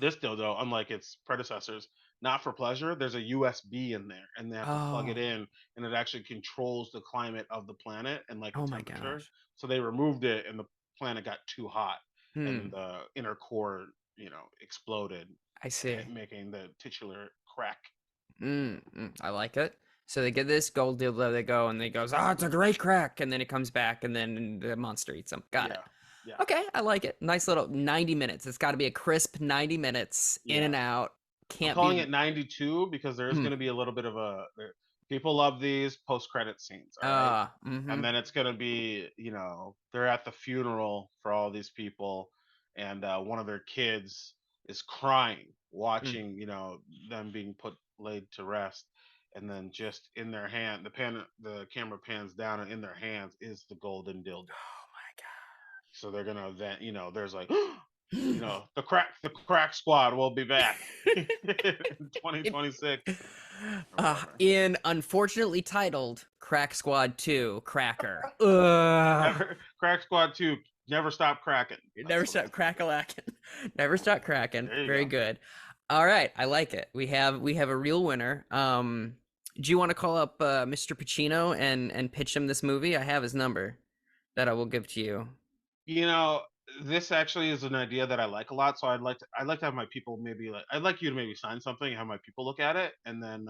[SPEAKER 3] this dildo, unlike its predecessors, not for pleasure. There's a USB in there, and they have to plug it
[SPEAKER 1] Oh,
[SPEAKER 3] in, and it actually controls the climate of the planet and like the
[SPEAKER 1] oh my
[SPEAKER 3] temperature.
[SPEAKER 1] gosh.
[SPEAKER 3] So they removed it, and the planet got too hot, and
[SPEAKER 1] Hmm.
[SPEAKER 3] the inner core, exploded,
[SPEAKER 1] I see.
[SPEAKER 3] making the titular crack.
[SPEAKER 1] I like it. So they get this gold dildo, they go and they goes, oh, it's a great crack. And then it comes back and then the monster eats them. Got it.
[SPEAKER 3] Yeah.
[SPEAKER 1] Okay, I like it. Nice little 90 minutes. It's got to be a crisp 90 minutes in
[SPEAKER 3] Yeah.
[SPEAKER 1] and out.
[SPEAKER 3] I'm
[SPEAKER 1] Can't
[SPEAKER 3] calling
[SPEAKER 1] be.
[SPEAKER 3] it 92 because there is going to be a little bit of people love these post-credit scenes, all right? And then it's going to be, they're at the funeral for all these people, and one of their kids is crying watching, them being laid to rest, and then just in their hand, the camera pans down, and in their hands is the golden dildo.
[SPEAKER 1] Oh my God.
[SPEAKER 3] So they're gonna then, there's like, the crack squad will be back in 2026.
[SPEAKER 1] In unfortunately titled Crack Squad 2 Cracker.
[SPEAKER 3] Crack Squad 2, never stop cracking.
[SPEAKER 1] Never stop crack-a-lacking. Never stop cracking. Very
[SPEAKER 3] go.
[SPEAKER 1] good. All right, I like it. We have a real winner. Do you want to call up Mr. Pacino and pitch him this movie? I have his number that I will give to you.
[SPEAKER 3] This actually is an idea that I like a lot. So I'd like to have my people I'd like you to maybe sign something and have my people look at it, and then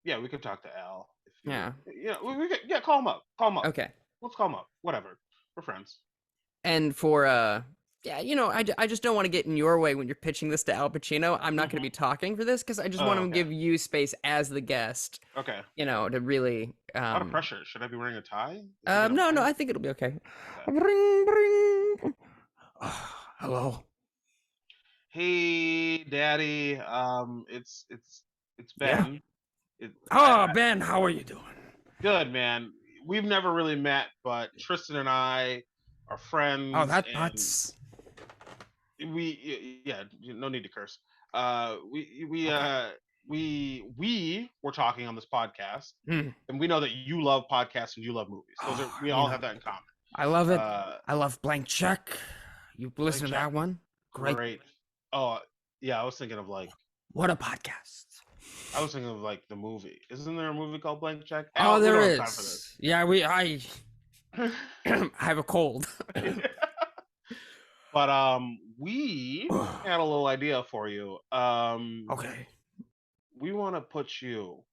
[SPEAKER 3] we could talk to Al. Call him up.
[SPEAKER 1] Okay.
[SPEAKER 3] Let's call him up. Whatever. We're friends.
[SPEAKER 1] And for I just don't want to get in your way when you're pitching this to Al Pacino. I'm not going to be talking for this because I just want to give you space as the guest.
[SPEAKER 3] Okay.
[SPEAKER 1] To really.
[SPEAKER 3] A lot of pressure. Should I be wearing a tie?
[SPEAKER 1] No, I think it'll be okay. Bring. Hello.
[SPEAKER 3] Hey, Daddy. It's Ben.
[SPEAKER 1] Ben, how are you doing?
[SPEAKER 3] Good, man. We've never really met, but Tristan and I are friends.
[SPEAKER 1] Oh, that's.
[SPEAKER 3] No need to curse. We were talking on this podcast, and we know that you love podcasts and you love movies. We all have that in common.
[SPEAKER 1] I love it. I love Blank Check. You listen to that one?
[SPEAKER 3] Great. Oh, yeah. I was thinking of
[SPEAKER 1] what a podcast.
[SPEAKER 3] I was thinking of the movie. Isn't there a movie called Blank Check?
[SPEAKER 1] Oh, there is. Time for this. Yeah, I have a cold.
[SPEAKER 3] But we had a little idea for you.
[SPEAKER 1] Okay.
[SPEAKER 3] We want to put you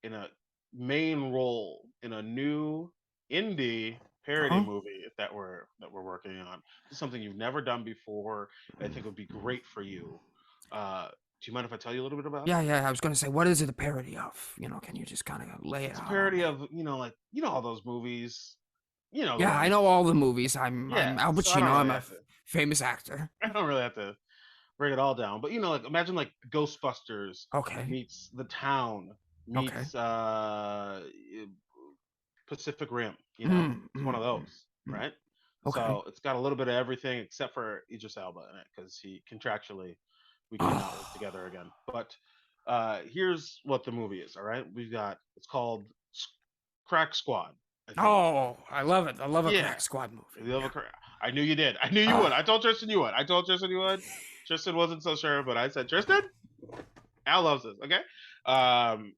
[SPEAKER 3] in a main role in a new indie parody movie that we're working on. It's something you've never done before. I think would be great for you. Do you mind if I tell you a little bit about it?
[SPEAKER 1] Yeah. I was gonna say, what is it a parody of? Can you just kind of lay it out?
[SPEAKER 3] It's a parody of all those movies.
[SPEAKER 1] Yeah, I know all the movies. I'm Al Pacino. I'm a famous actor.
[SPEAKER 3] I don't really have to break it all down, but imagine Ghostbusters.
[SPEAKER 1] Okay.
[SPEAKER 3] Meets The Town. Meets Pacific Rim. It's one of those, right?
[SPEAKER 1] Okay.
[SPEAKER 3] So it's got a little bit of everything except for Idris Elba in it because he contractually we can't work together again. But here's what the movie is. All right, it's called Crack Squad.
[SPEAKER 1] I love it. I love a Crack Squad movie.
[SPEAKER 3] I knew you did. I knew you would. I told Tristan you would. Tristan wasn't so sure, but I said, Tristan, Al loves this. Okay.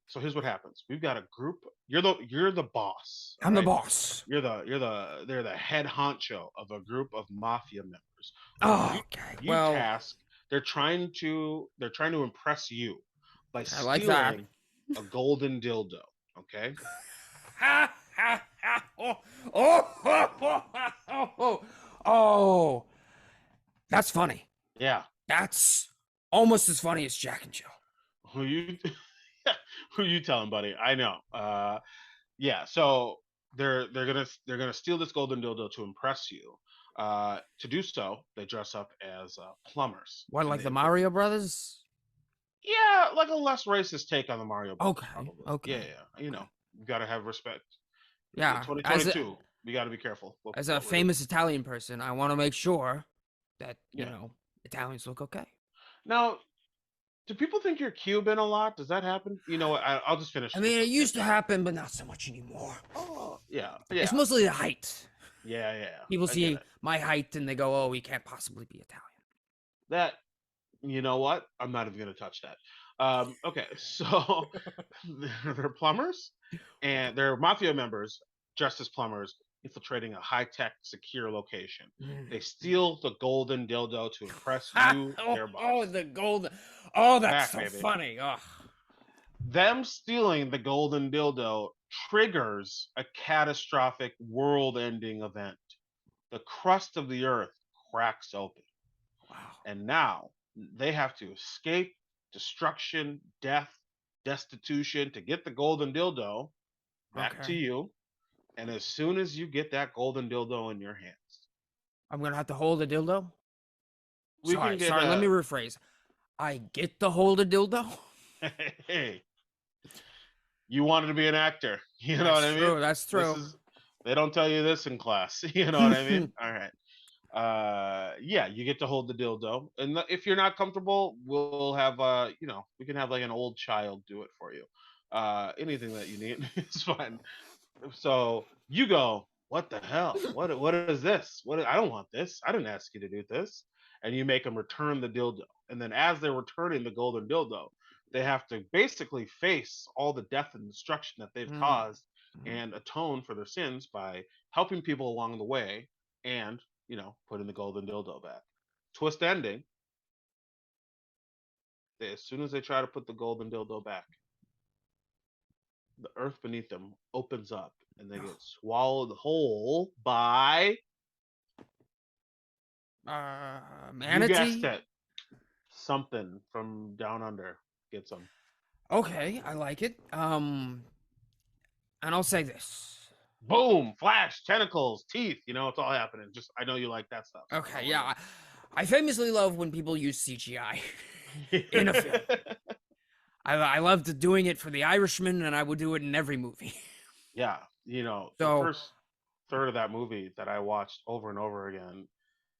[SPEAKER 3] So here's what happens. We've got a group. You're the boss.
[SPEAKER 1] I'm the boss.
[SPEAKER 3] They're the head honcho of a group of mafia members.
[SPEAKER 1] Okay.
[SPEAKER 3] They're trying to impress you by stealing a golden dildo. Okay.
[SPEAKER 1] Oh, that's funny.
[SPEAKER 3] Yeah.
[SPEAKER 1] That's almost as funny as Jack and Jill.
[SPEAKER 3] Who you who you telling, buddy? I know. Yeah, so they're gonna steal this golden dildo to impress you. To do so, they dress up as plumbers.
[SPEAKER 1] What,
[SPEAKER 3] And
[SPEAKER 1] like the Mario Brothers?
[SPEAKER 3] yeah, like a less racist take on the Mario Brothers,
[SPEAKER 1] Okay,
[SPEAKER 3] probably.
[SPEAKER 1] okay.
[SPEAKER 3] Yeah. You know, you gotta have respect.
[SPEAKER 1] Yeah,
[SPEAKER 3] 2022, we gotta be careful.
[SPEAKER 1] as a famous Italian person, I want to make sure that, you know, Italians look okay.
[SPEAKER 3] Now, do people think you're Cuban a lot? Does that happen? You know what? I'll just finish.
[SPEAKER 1] I mean, it used to happen, but not so much anymore.
[SPEAKER 3] Oh, yeah.
[SPEAKER 1] It's mostly the height.
[SPEAKER 3] Yeah.
[SPEAKER 1] People see my height and they go, "Oh, he can't possibly be Italian."
[SPEAKER 3] That, you know what? I'm not even gonna touch that. Okay, so they're plumbers, and they're mafia members dressed as plumbers infiltrating a high-tech, secure location. They steal the golden dildo to impress you, their boss.
[SPEAKER 1] Oh, the golden. Oh, that's
[SPEAKER 3] Back,
[SPEAKER 1] so
[SPEAKER 3] baby.
[SPEAKER 1] funny. Oh.
[SPEAKER 3] Them stealing the golden dildo triggers a catastrophic world-ending event. The crust of the earth cracks open.
[SPEAKER 1] Wow.
[SPEAKER 3] And now they have to escape destruction, death, destitution to get the golden dildo back to you. And as soon as you get that golden dildo in your hands,
[SPEAKER 1] I'm gonna have to hold a dildo. Sorry,
[SPEAKER 3] let
[SPEAKER 1] me rephrase. I get to hold a dildo.
[SPEAKER 3] Hey, you wanted to be an actor. You know what I mean?
[SPEAKER 1] That's true.
[SPEAKER 3] They don't tell you this in class. You know what I mean? All right. Yeah, you get to hold the dildo, and if you're not comfortable, we'll have we can have like an old child do it for you. Anything that you need is fine. So you go, what the hell? What is this? I don't want this. I didn't ask you to do this. And you make them return the dildo, and then as they're returning the golden dildo, they have to basically face all the death and destruction that they've caused and atone for their sins by helping people along the way and putting the golden dildo back. Twist ending. As soon as they try to put the golden dildo back, the earth beneath them opens up and they get swallowed whole by
[SPEAKER 1] manatee.
[SPEAKER 3] You guessed it. Something from down under gets them.
[SPEAKER 1] Okay, I like it. And I'll say this.
[SPEAKER 3] Boom, flash, tentacles, teeth, it's all happening. Just I know you like that stuff.
[SPEAKER 1] Okay, yeah. I famously love when people use CGI in a film. I loved doing it for The Irishman, and I would do it in every movie.
[SPEAKER 3] Yeah, the first third of that movie that I watched over and over again,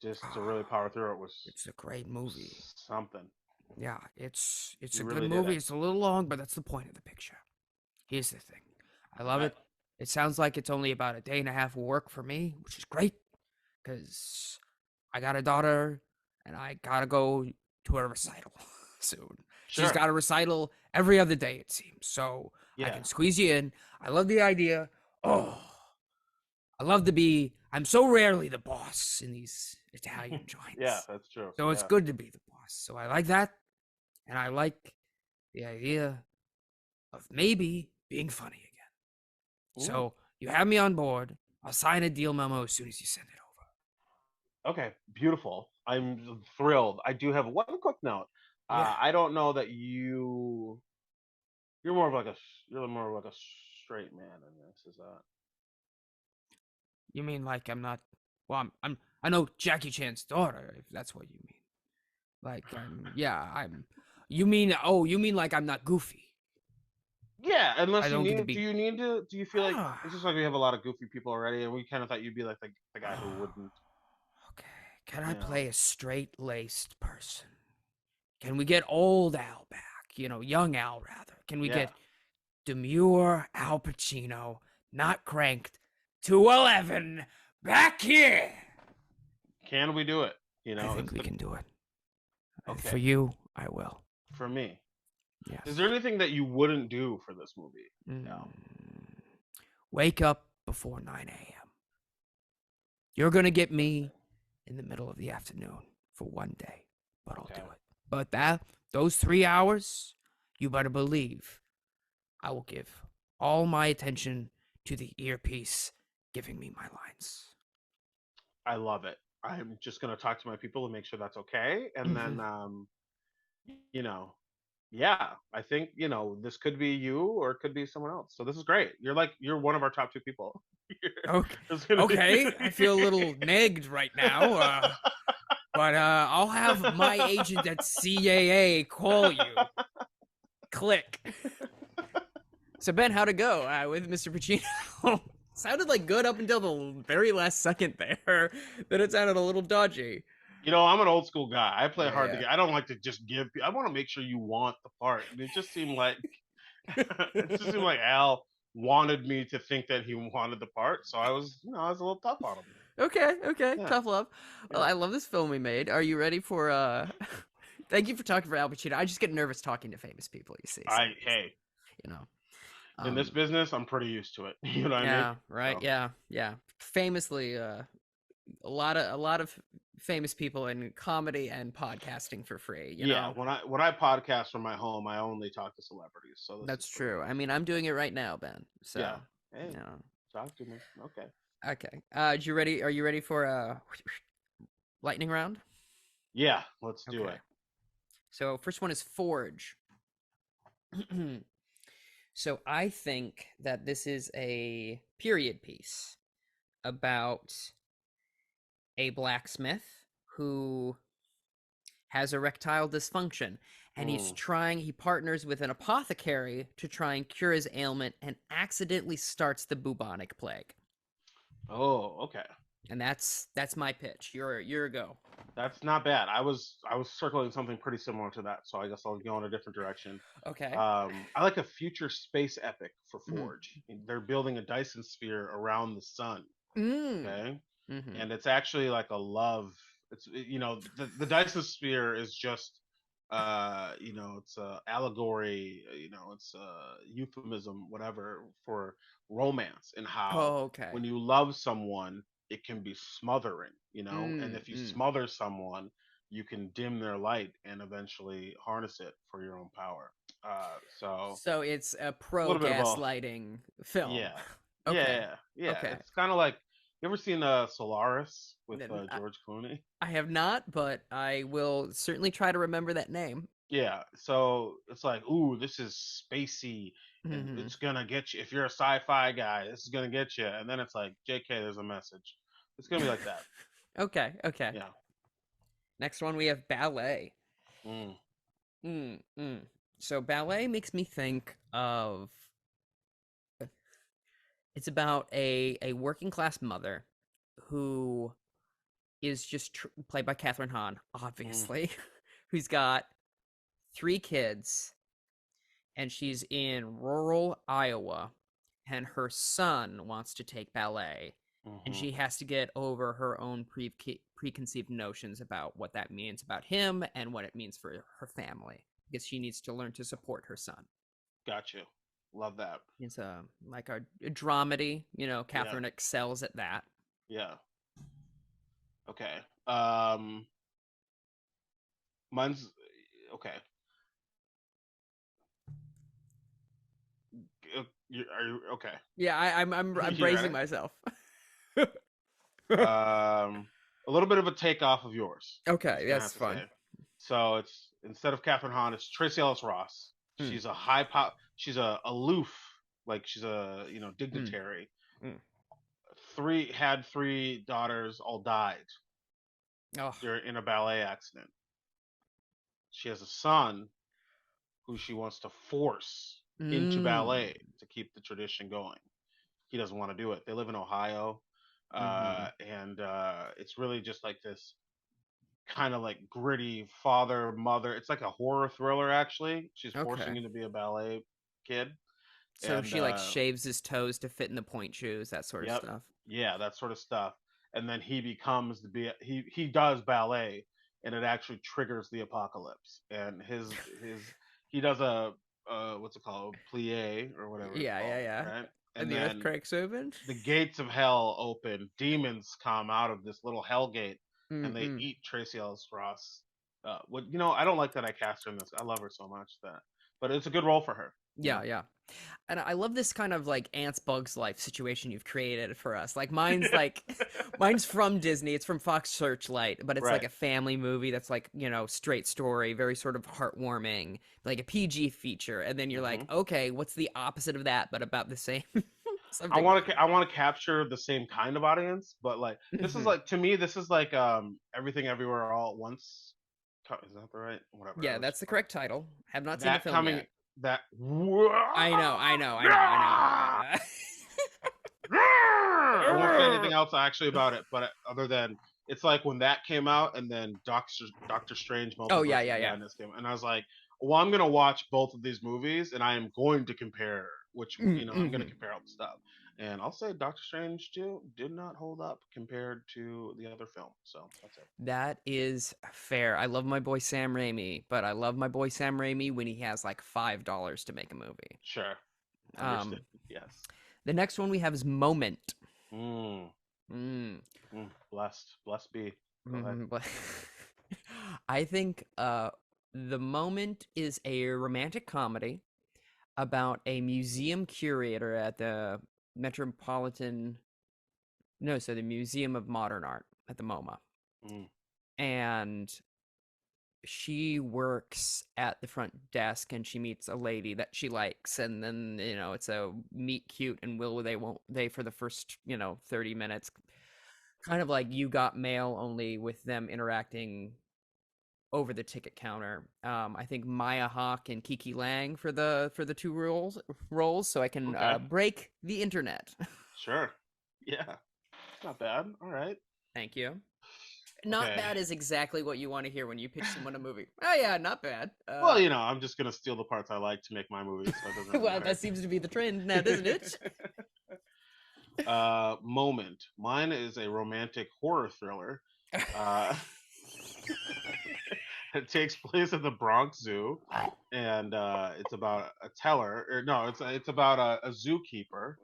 [SPEAKER 3] just to really power through it,
[SPEAKER 1] it's a great movie.
[SPEAKER 3] Something.
[SPEAKER 1] Yeah, it's a good movie. It's a little long, but that's the point of the picture. Here's the thing. I love it. It sounds like it's only about a day and a half of work for me, which is great, because I got a daughter, and I gotta go to a recital soon. Sure. She's got a recital every other day, it seems. So I can squeeze you in. I love the idea. Oh, I love to be. I'm so rarely the boss in these Italian joints.
[SPEAKER 3] Yeah, that's true.
[SPEAKER 1] So it's good to be the boss. So I like that. And I like the idea of maybe being funny again. Ooh. So you have me on board. I'll sign a deal memo as soon as you send it over.
[SPEAKER 3] Okay, beautiful. I'm thrilled. I do have one quick note. Yeah. I don't know that you're more of like a straight man in this. Is that?
[SPEAKER 1] You mean like I'm not? Well, I know Jackie Chan's daughter. If that's what you mean. Like I'm. You mean like I'm not goofy?
[SPEAKER 3] Yeah, unless you need. Do you need to? Do you feel like it's just like we have a lot of goofy people already, and we kind of thought you'd be like the guy who wouldn't.
[SPEAKER 1] Okay, can I play a straight-laced person? Can we get old Al back? Young Al rather. Can we get demure Al Pacino, not cranked, 211 back here?
[SPEAKER 3] Can we do it?
[SPEAKER 1] I think we can do it. Okay. For you, I will.
[SPEAKER 3] For me.
[SPEAKER 1] Yes.
[SPEAKER 3] Is there anything that you wouldn't do for this movie? No.
[SPEAKER 1] Wake up before 9 a.m. You're going to get me in the middle of the afternoon for one day, but I'll do it. But those 3 hours, you better believe I will give all my attention to the earpiece, giving me my lines.
[SPEAKER 3] I love it. I'm just gonna talk to my people and make sure that's okay, and then you know, yeah, I think this could be you or it could be someone else. So this is great. You're one of our top two people.
[SPEAKER 1] Okay,
[SPEAKER 3] It's gonna be-
[SPEAKER 1] okay. I feel a little negged right now, but I'll have my agent at CAA call you. Click. So Ben, how'd it go with Mr. Pacino? Sounded like good up until the very last second there. Then it sounded a little dodgy.
[SPEAKER 3] I'm an old school guy. I play hard to
[SPEAKER 1] Yeah.
[SPEAKER 3] get. I don't like to just give. I want to make sure you want the part. And it just seemed like Al wanted me to think that he wanted the part. So I was a little tough on him.
[SPEAKER 1] Okay.
[SPEAKER 3] Yeah.
[SPEAKER 1] Tough love. Well, I love this film we made. Are you ready for Thank you for talking for Al Pacino. I just get nervous talking to famous people, you see. So,
[SPEAKER 3] Hey.
[SPEAKER 1] You know.
[SPEAKER 3] In this business, I'm pretty used to it. You know what I mean?
[SPEAKER 1] Yeah, right. So. Yeah. Famously, a lot of famous people in comedy and podcasting for free. You know?
[SPEAKER 3] When I podcast from my home, I only talk to celebrities. So
[SPEAKER 1] that's true. I mean, I'm doing it right now, Ben. So
[SPEAKER 3] yeah, hey, talk to me. Okay.
[SPEAKER 1] Okay. Are you ready for a lightning round?
[SPEAKER 3] Yeah, let's do it.
[SPEAKER 1] So first one is Forge. So I think that this is a period piece about a blacksmith who has erectile dysfunction, and he partners with an apothecary to try and cure his ailment, and accidentally starts the bubonic plague.
[SPEAKER 3] Oh, okay.
[SPEAKER 1] And that's my pitch. You're a go.
[SPEAKER 3] That's not bad. I was circling something pretty similar to that, so I guess I'll go in a different direction.
[SPEAKER 1] Okay.
[SPEAKER 3] I like a future space epic for Forge. They're building a Dyson sphere around the sun. Okay. And it's actually like a love. It's the Dyson sphere is just it's a allegory. It's a euphemism, whatever, for romance and how when you love someone, it can be smothering, and if you smother someone, you can dim their light and eventually harness it for your own power.
[SPEAKER 1] So it's a pro gaslighting film.
[SPEAKER 3] Yeah.
[SPEAKER 1] Okay.
[SPEAKER 3] Yeah.
[SPEAKER 1] Okay.
[SPEAKER 3] It's kind of like, you ever seen Solaris with George Clooney?
[SPEAKER 1] I have not, but I will certainly try to remember that name.
[SPEAKER 3] Yeah. So it's like, ooh, this is spacey. And it's gonna get you. If you're a sci-fi guy, this is gonna get you. And then it's like, JK, there's a message. It's gonna be like that.
[SPEAKER 1] Okay.
[SPEAKER 3] Yeah.
[SPEAKER 1] Next one, we have ballet. So ballet makes me think of. It's about a working class mother who is just played by Katzner Hahn, obviously, who's got 3 kids, and she's in rural Iowa, and her son wants to take ballet, and she has to get over her own preconceived notions about what that means about him and what it means for her family, because she needs to learn to support her son.
[SPEAKER 3] Got you. Love that.
[SPEAKER 1] It's like a dramedy. Katzner excels at that.
[SPEAKER 3] Yeah. Okay. Mine's okay. Are you okay?
[SPEAKER 1] Yeah, I'm bracing myself.
[SPEAKER 3] A little bit of a takeoff of yours.
[SPEAKER 1] Okay, that's fine.
[SPEAKER 3] So it's, instead of Katzner Hahn, it's Tracee Ellis Ross. She's a she's a aloof, like she's a dignitary. 3 daughters, all died in a ballet accident. She has a son who she wants to force into ballet to keep the tradition going. He doesn't want to do it. They live in Ohio, and it's really just like this kind of like gritty father mother. It's like a horror thriller, actually. She's forcing him to be a ballet kid.
[SPEAKER 1] So she like shaves his toes to fit in the point shoes, that sort of stuff.
[SPEAKER 3] Yeah, that sort of stuff. And then he becomes he does ballet, and it actually triggers the apocalypse. And he does a what's it called, plie or whatever.
[SPEAKER 1] Yeah.
[SPEAKER 3] Right?
[SPEAKER 1] And the earth cracks open.
[SPEAKER 3] The gates of hell open. Demons come out of this little hell gate, and they eat Tracee Ellis Ross. I don't like that I cast her in this. I love her so much but it's a good role for her.
[SPEAKER 1] Yeah. And I love this kind of like Ants Bugs Life situation you've created for us. Like mine's like mine's from Disney. It's from Fox Searchlight, but it's like
[SPEAKER 3] Right.
[SPEAKER 1] a family movie that's like, straight story, very sort of heartwarming, like a PG feature. And then you're like,
[SPEAKER 3] Hmm.
[SPEAKER 1] okay, what's the opposite of that, but about the same
[SPEAKER 3] I
[SPEAKER 1] subject
[SPEAKER 3] want to
[SPEAKER 1] matter?
[SPEAKER 3] I want to capture the same kind of audience, but like this is
[SPEAKER 1] Hmm.
[SPEAKER 3] like to me this is like Everything Everywhere All at Once. Is that the right? Whatever.
[SPEAKER 1] Yeah, that's the correct title. Have not seen the
[SPEAKER 3] That
[SPEAKER 1] film
[SPEAKER 3] coming
[SPEAKER 1] yet.
[SPEAKER 3] that
[SPEAKER 1] I know, I know, I know, I know.
[SPEAKER 3] I won't say anything else actually about it, but other than it's like when that came out and then Doctor Strange
[SPEAKER 1] Oh yeah,
[SPEAKER 3] Multiverse
[SPEAKER 1] yeah,
[SPEAKER 3] of
[SPEAKER 1] yeah.
[SPEAKER 3] Madness came out, and I was like, well, I'm gonna watch both of these movies and I am going to compare I'm gonna
[SPEAKER 1] Mm-hmm.
[SPEAKER 3] compare all the stuff. And I'll say Doctor Strange 2 did not hold up compared to the other film. So that's it.
[SPEAKER 1] That is fair. I love my boy Sam Raimi, but I love my boy Sam Raimi when he has like $5 to make a movie.
[SPEAKER 3] Sure.
[SPEAKER 1] Um,
[SPEAKER 3] Understood. Yes.
[SPEAKER 1] the next one we have is Moment.
[SPEAKER 3] Mm,
[SPEAKER 1] Mm.
[SPEAKER 3] blessed. Blessed be. Go ahead.
[SPEAKER 1] But I think the Moment is a romantic comedy about a museum curator at the Metropolitan, no, so the Museum of Modern Art at the MoMA.
[SPEAKER 3] Mm,
[SPEAKER 1] And she works at the front desk and she meets a lady that she likes, and then it's a meet cute and will they won't they for the first 30 minutes, kind of like You Got Mail, only with them interacting over the ticket counter. I think Maya Hawke and Kiki Lang for the two roles, so I can
[SPEAKER 3] okay.
[SPEAKER 1] break the internet.
[SPEAKER 3] Sure. Yeah. Not bad. All right.
[SPEAKER 1] Thank you. Not
[SPEAKER 3] Okay.
[SPEAKER 1] bad is exactly what you want to hear when you pitch someone a movie. Oh yeah, not bad.
[SPEAKER 3] Well, I'm just gonna steal the parts I like to make my movies, so it doesn't really
[SPEAKER 1] Well,
[SPEAKER 3] matter.
[SPEAKER 1] that seems to be the trend now, doesn't it?
[SPEAKER 3] Moment. Mine is a romantic horror thriller. Uh, it takes place at the Bronx Zoo, and it's about a teller. Or no, it's about a zookeeper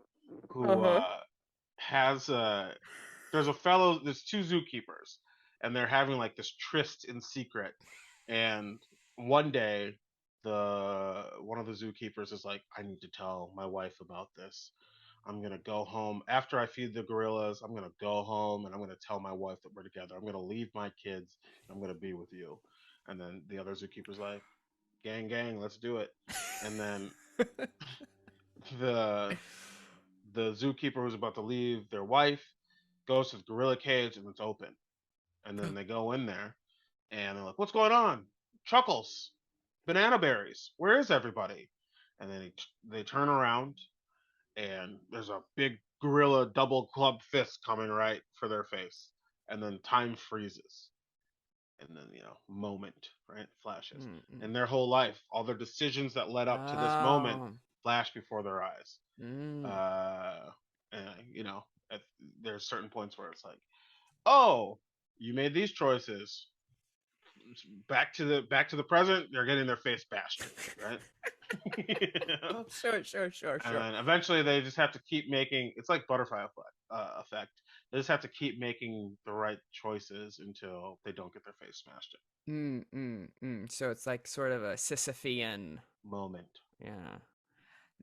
[SPEAKER 3] who
[SPEAKER 1] Uh-huh.
[SPEAKER 3] has there's two zookeepers, and they're having like this tryst in secret. And one day, the one of the zookeepers is like, I need to tell my wife about this. I'm gonna go home after I feed the gorillas. I'm gonna go home and I'm gonna tell my wife that we're together. I'm gonna leave my kids. And I'm gonna be with you. And then the other zookeeper's like, gang, gang, let's do it. And then the the zookeeper who's about to leave their wife goes to the gorilla cage and it's open. And then they go in there and they're like, "What's going on? Chuckles, banana berries. Where is everybody?" And then they turn around and there's a big gorilla double club fist coming right for their face. And then time freezes. And then, moment, right? Flashes.
[SPEAKER 1] Mm-mm.
[SPEAKER 3] And their whole life, all their decisions that led up to this moment
[SPEAKER 1] Oh.
[SPEAKER 3] flash before their eyes.
[SPEAKER 1] Mm.
[SPEAKER 3] Uh, and, at, there's certain points where it's like, oh, you made these choices. Back to the present, they're getting their face bashed, right? You know?
[SPEAKER 1] Sure, sure, sure,
[SPEAKER 3] And
[SPEAKER 1] sure.
[SPEAKER 3] then eventually they just have to keep making. It's like butterfly effect. They just have to keep making the right choices until they don't get their face smashed
[SPEAKER 1] So it's like sort of a Sisyphean.
[SPEAKER 3] in. Moment.
[SPEAKER 1] Yeah.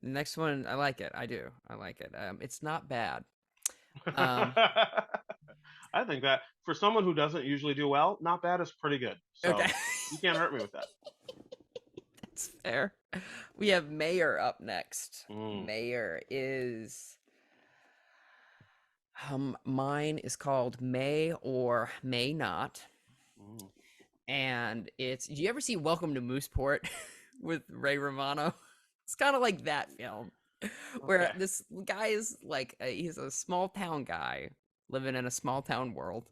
[SPEAKER 1] The next one, I like it. I do. I like it. It's not bad. Um,
[SPEAKER 3] I think that for someone who doesn't usually do well, not bad is pretty good.
[SPEAKER 1] okay.
[SPEAKER 3] So you can't hurt me with that.
[SPEAKER 1] That's fair. We have Mayor up next.
[SPEAKER 3] Mm,
[SPEAKER 1] Mayor is mine is called May or May Not.
[SPEAKER 3] mm.
[SPEAKER 1] And do you ever see Welcome to Mooseport with Ray Romano? It's kind of like that film where
[SPEAKER 3] Okay.
[SPEAKER 1] this guy is like he's a small town guy living in a small town world.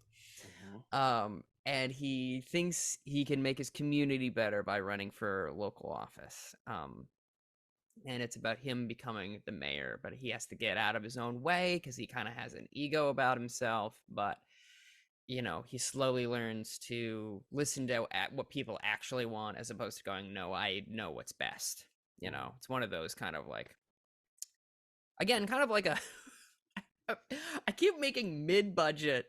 [SPEAKER 3] Hmm.
[SPEAKER 1] And he thinks he can make his community better by running for local office. And it's about him becoming the mayor, but he has to get out of his own way because he kind of has an ego about himself. But he slowly learns to listen to what people actually want as opposed to going, no, I know what's best. It's one of those kind of like, again, kind of like a, I keep making mid-budget,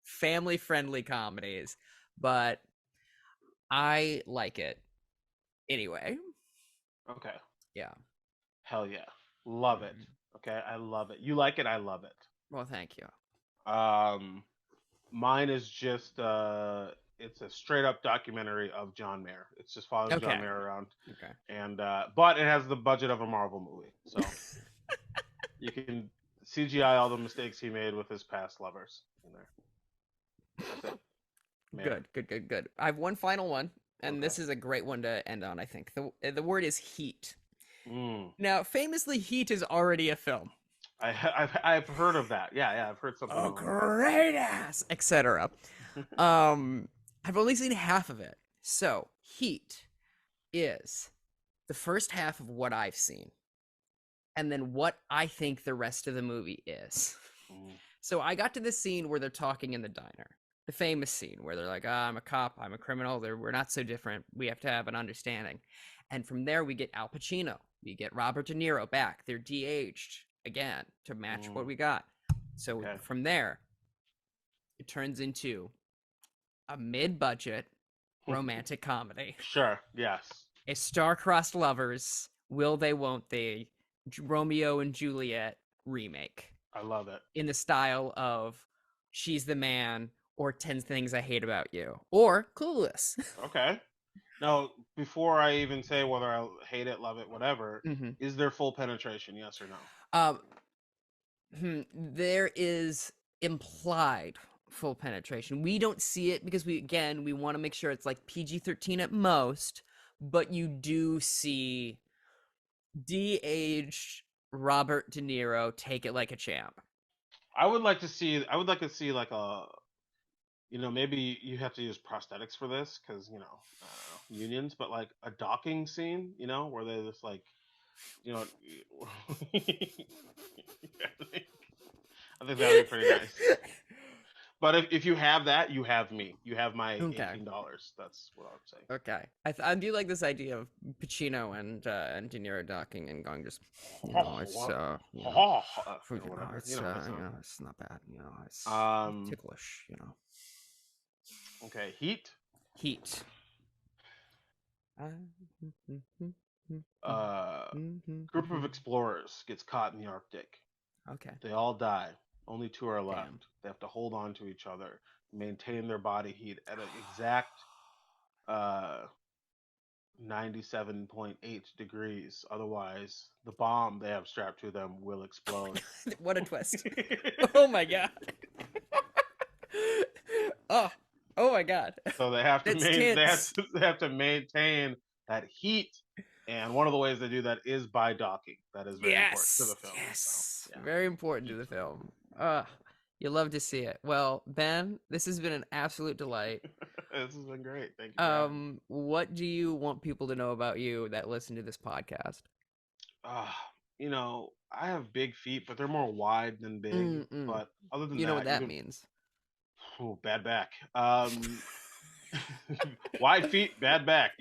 [SPEAKER 1] family-friendly comedies, but I like it anyway.
[SPEAKER 3] Okay.
[SPEAKER 1] Yeah.
[SPEAKER 3] Hell yeah. Love it. Okay, I love it. You like it, I love it.
[SPEAKER 1] Well, thank you.
[SPEAKER 3] Mine is just it's a straight up documentary of John Mayer. It's just following John
[SPEAKER 1] Okay.
[SPEAKER 3] Mayer around.
[SPEAKER 1] Okay.
[SPEAKER 3] And but it has the budget of a Marvel movie. So you can CGI all the mistakes he made with his past lovers in there. That's it. Mayer.
[SPEAKER 1] Good. I have one final one, and
[SPEAKER 3] Okay.
[SPEAKER 1] this is a great one to end on, I think. The word is Heat.
[SPEAKER 3] Mm.
[SPEAKER 1] Now, famously, Heat is already a film.
[SPEAKER 3] I've heard of that. Yeah, I've heard something.
[SPEAKER 1] Oh, great ass, etc. I've only seen half of it. So, Heat is the first half of what I've seen, and then what I think the rest of the movie is. So I got to the scene where they're talking in the diner. The famous scene where they're like, I'm a cop, I'm a criminal, we're not so different, we have to have an understanding. And from there, we get Al Pacino, we get Robert De Niro back. They're de-aged again to match what we got. So from there, it turns into a mid-budget romantic comedy.
[SPEAKER 3] Sure, yes.
[SPEAKER 1] A star-crossed lovers, will they, won't they, Romeo and Juliet remake.
[SPEAKER 3] I love it.
[SPEAKER 1] In the style of She's the Man or 10 Things I Hate About You or Clueless.
[SPEAKER 3] Okay. Now, before I even say whether I hate it, love it, whatever, is there full penetration? Yes or no?
[SPEAKER 1] There is implied full penetration. We don't see it because we want to make sure it's like PG-13 at most, but you do see de-aged Robert De Niro take it like a champ.
[SPEAKER 3] I would like to see like a, maybe you have to use prosthetics for this because unions, but like a docking scene, where they just like, I think that would be pretty nice. But if you have that, you have me. You have my $18. That's what I'm saying.
[SPEAKER 1] Okay, I do like this idea of Pacino and De Niro docking and going just, it's it's not bad, it's ticklish,
[SPEAKER 3] Okay, Heat. Group of explorers gets caught in the Arctic.
[SPEAKER 1] Okay.
[SPEAKER 3] They all die. Only 2 are left. Damn. They have to hold on to each other, maintain their body heat at an exact 97.8 degrees. Otherwise, the bomb they have strapped to them will explode.
[SPEAKER 1] What a twist. Oh my god. Oh my god.
[SPEAKER 3] So they have to they have to maintain that heat. And one of the ways they do that is by docking. That is very important to the film.
[SPEAKER 1] Yes, so, very important to the film. You love to see it. Well, Ben, this has been an absolute delight.
[SPEAKER 3] This has been great. Thank you.
[SPEAKER 1] What do you want people to know about you that listen to this podcast?
[SPEAKER 3] I have big feet, but they're more wide than big. But other than that,
[SPEAKER 1] know what that means.
[SPEAKER 3] Oh, bad back. Wide feet, bad back.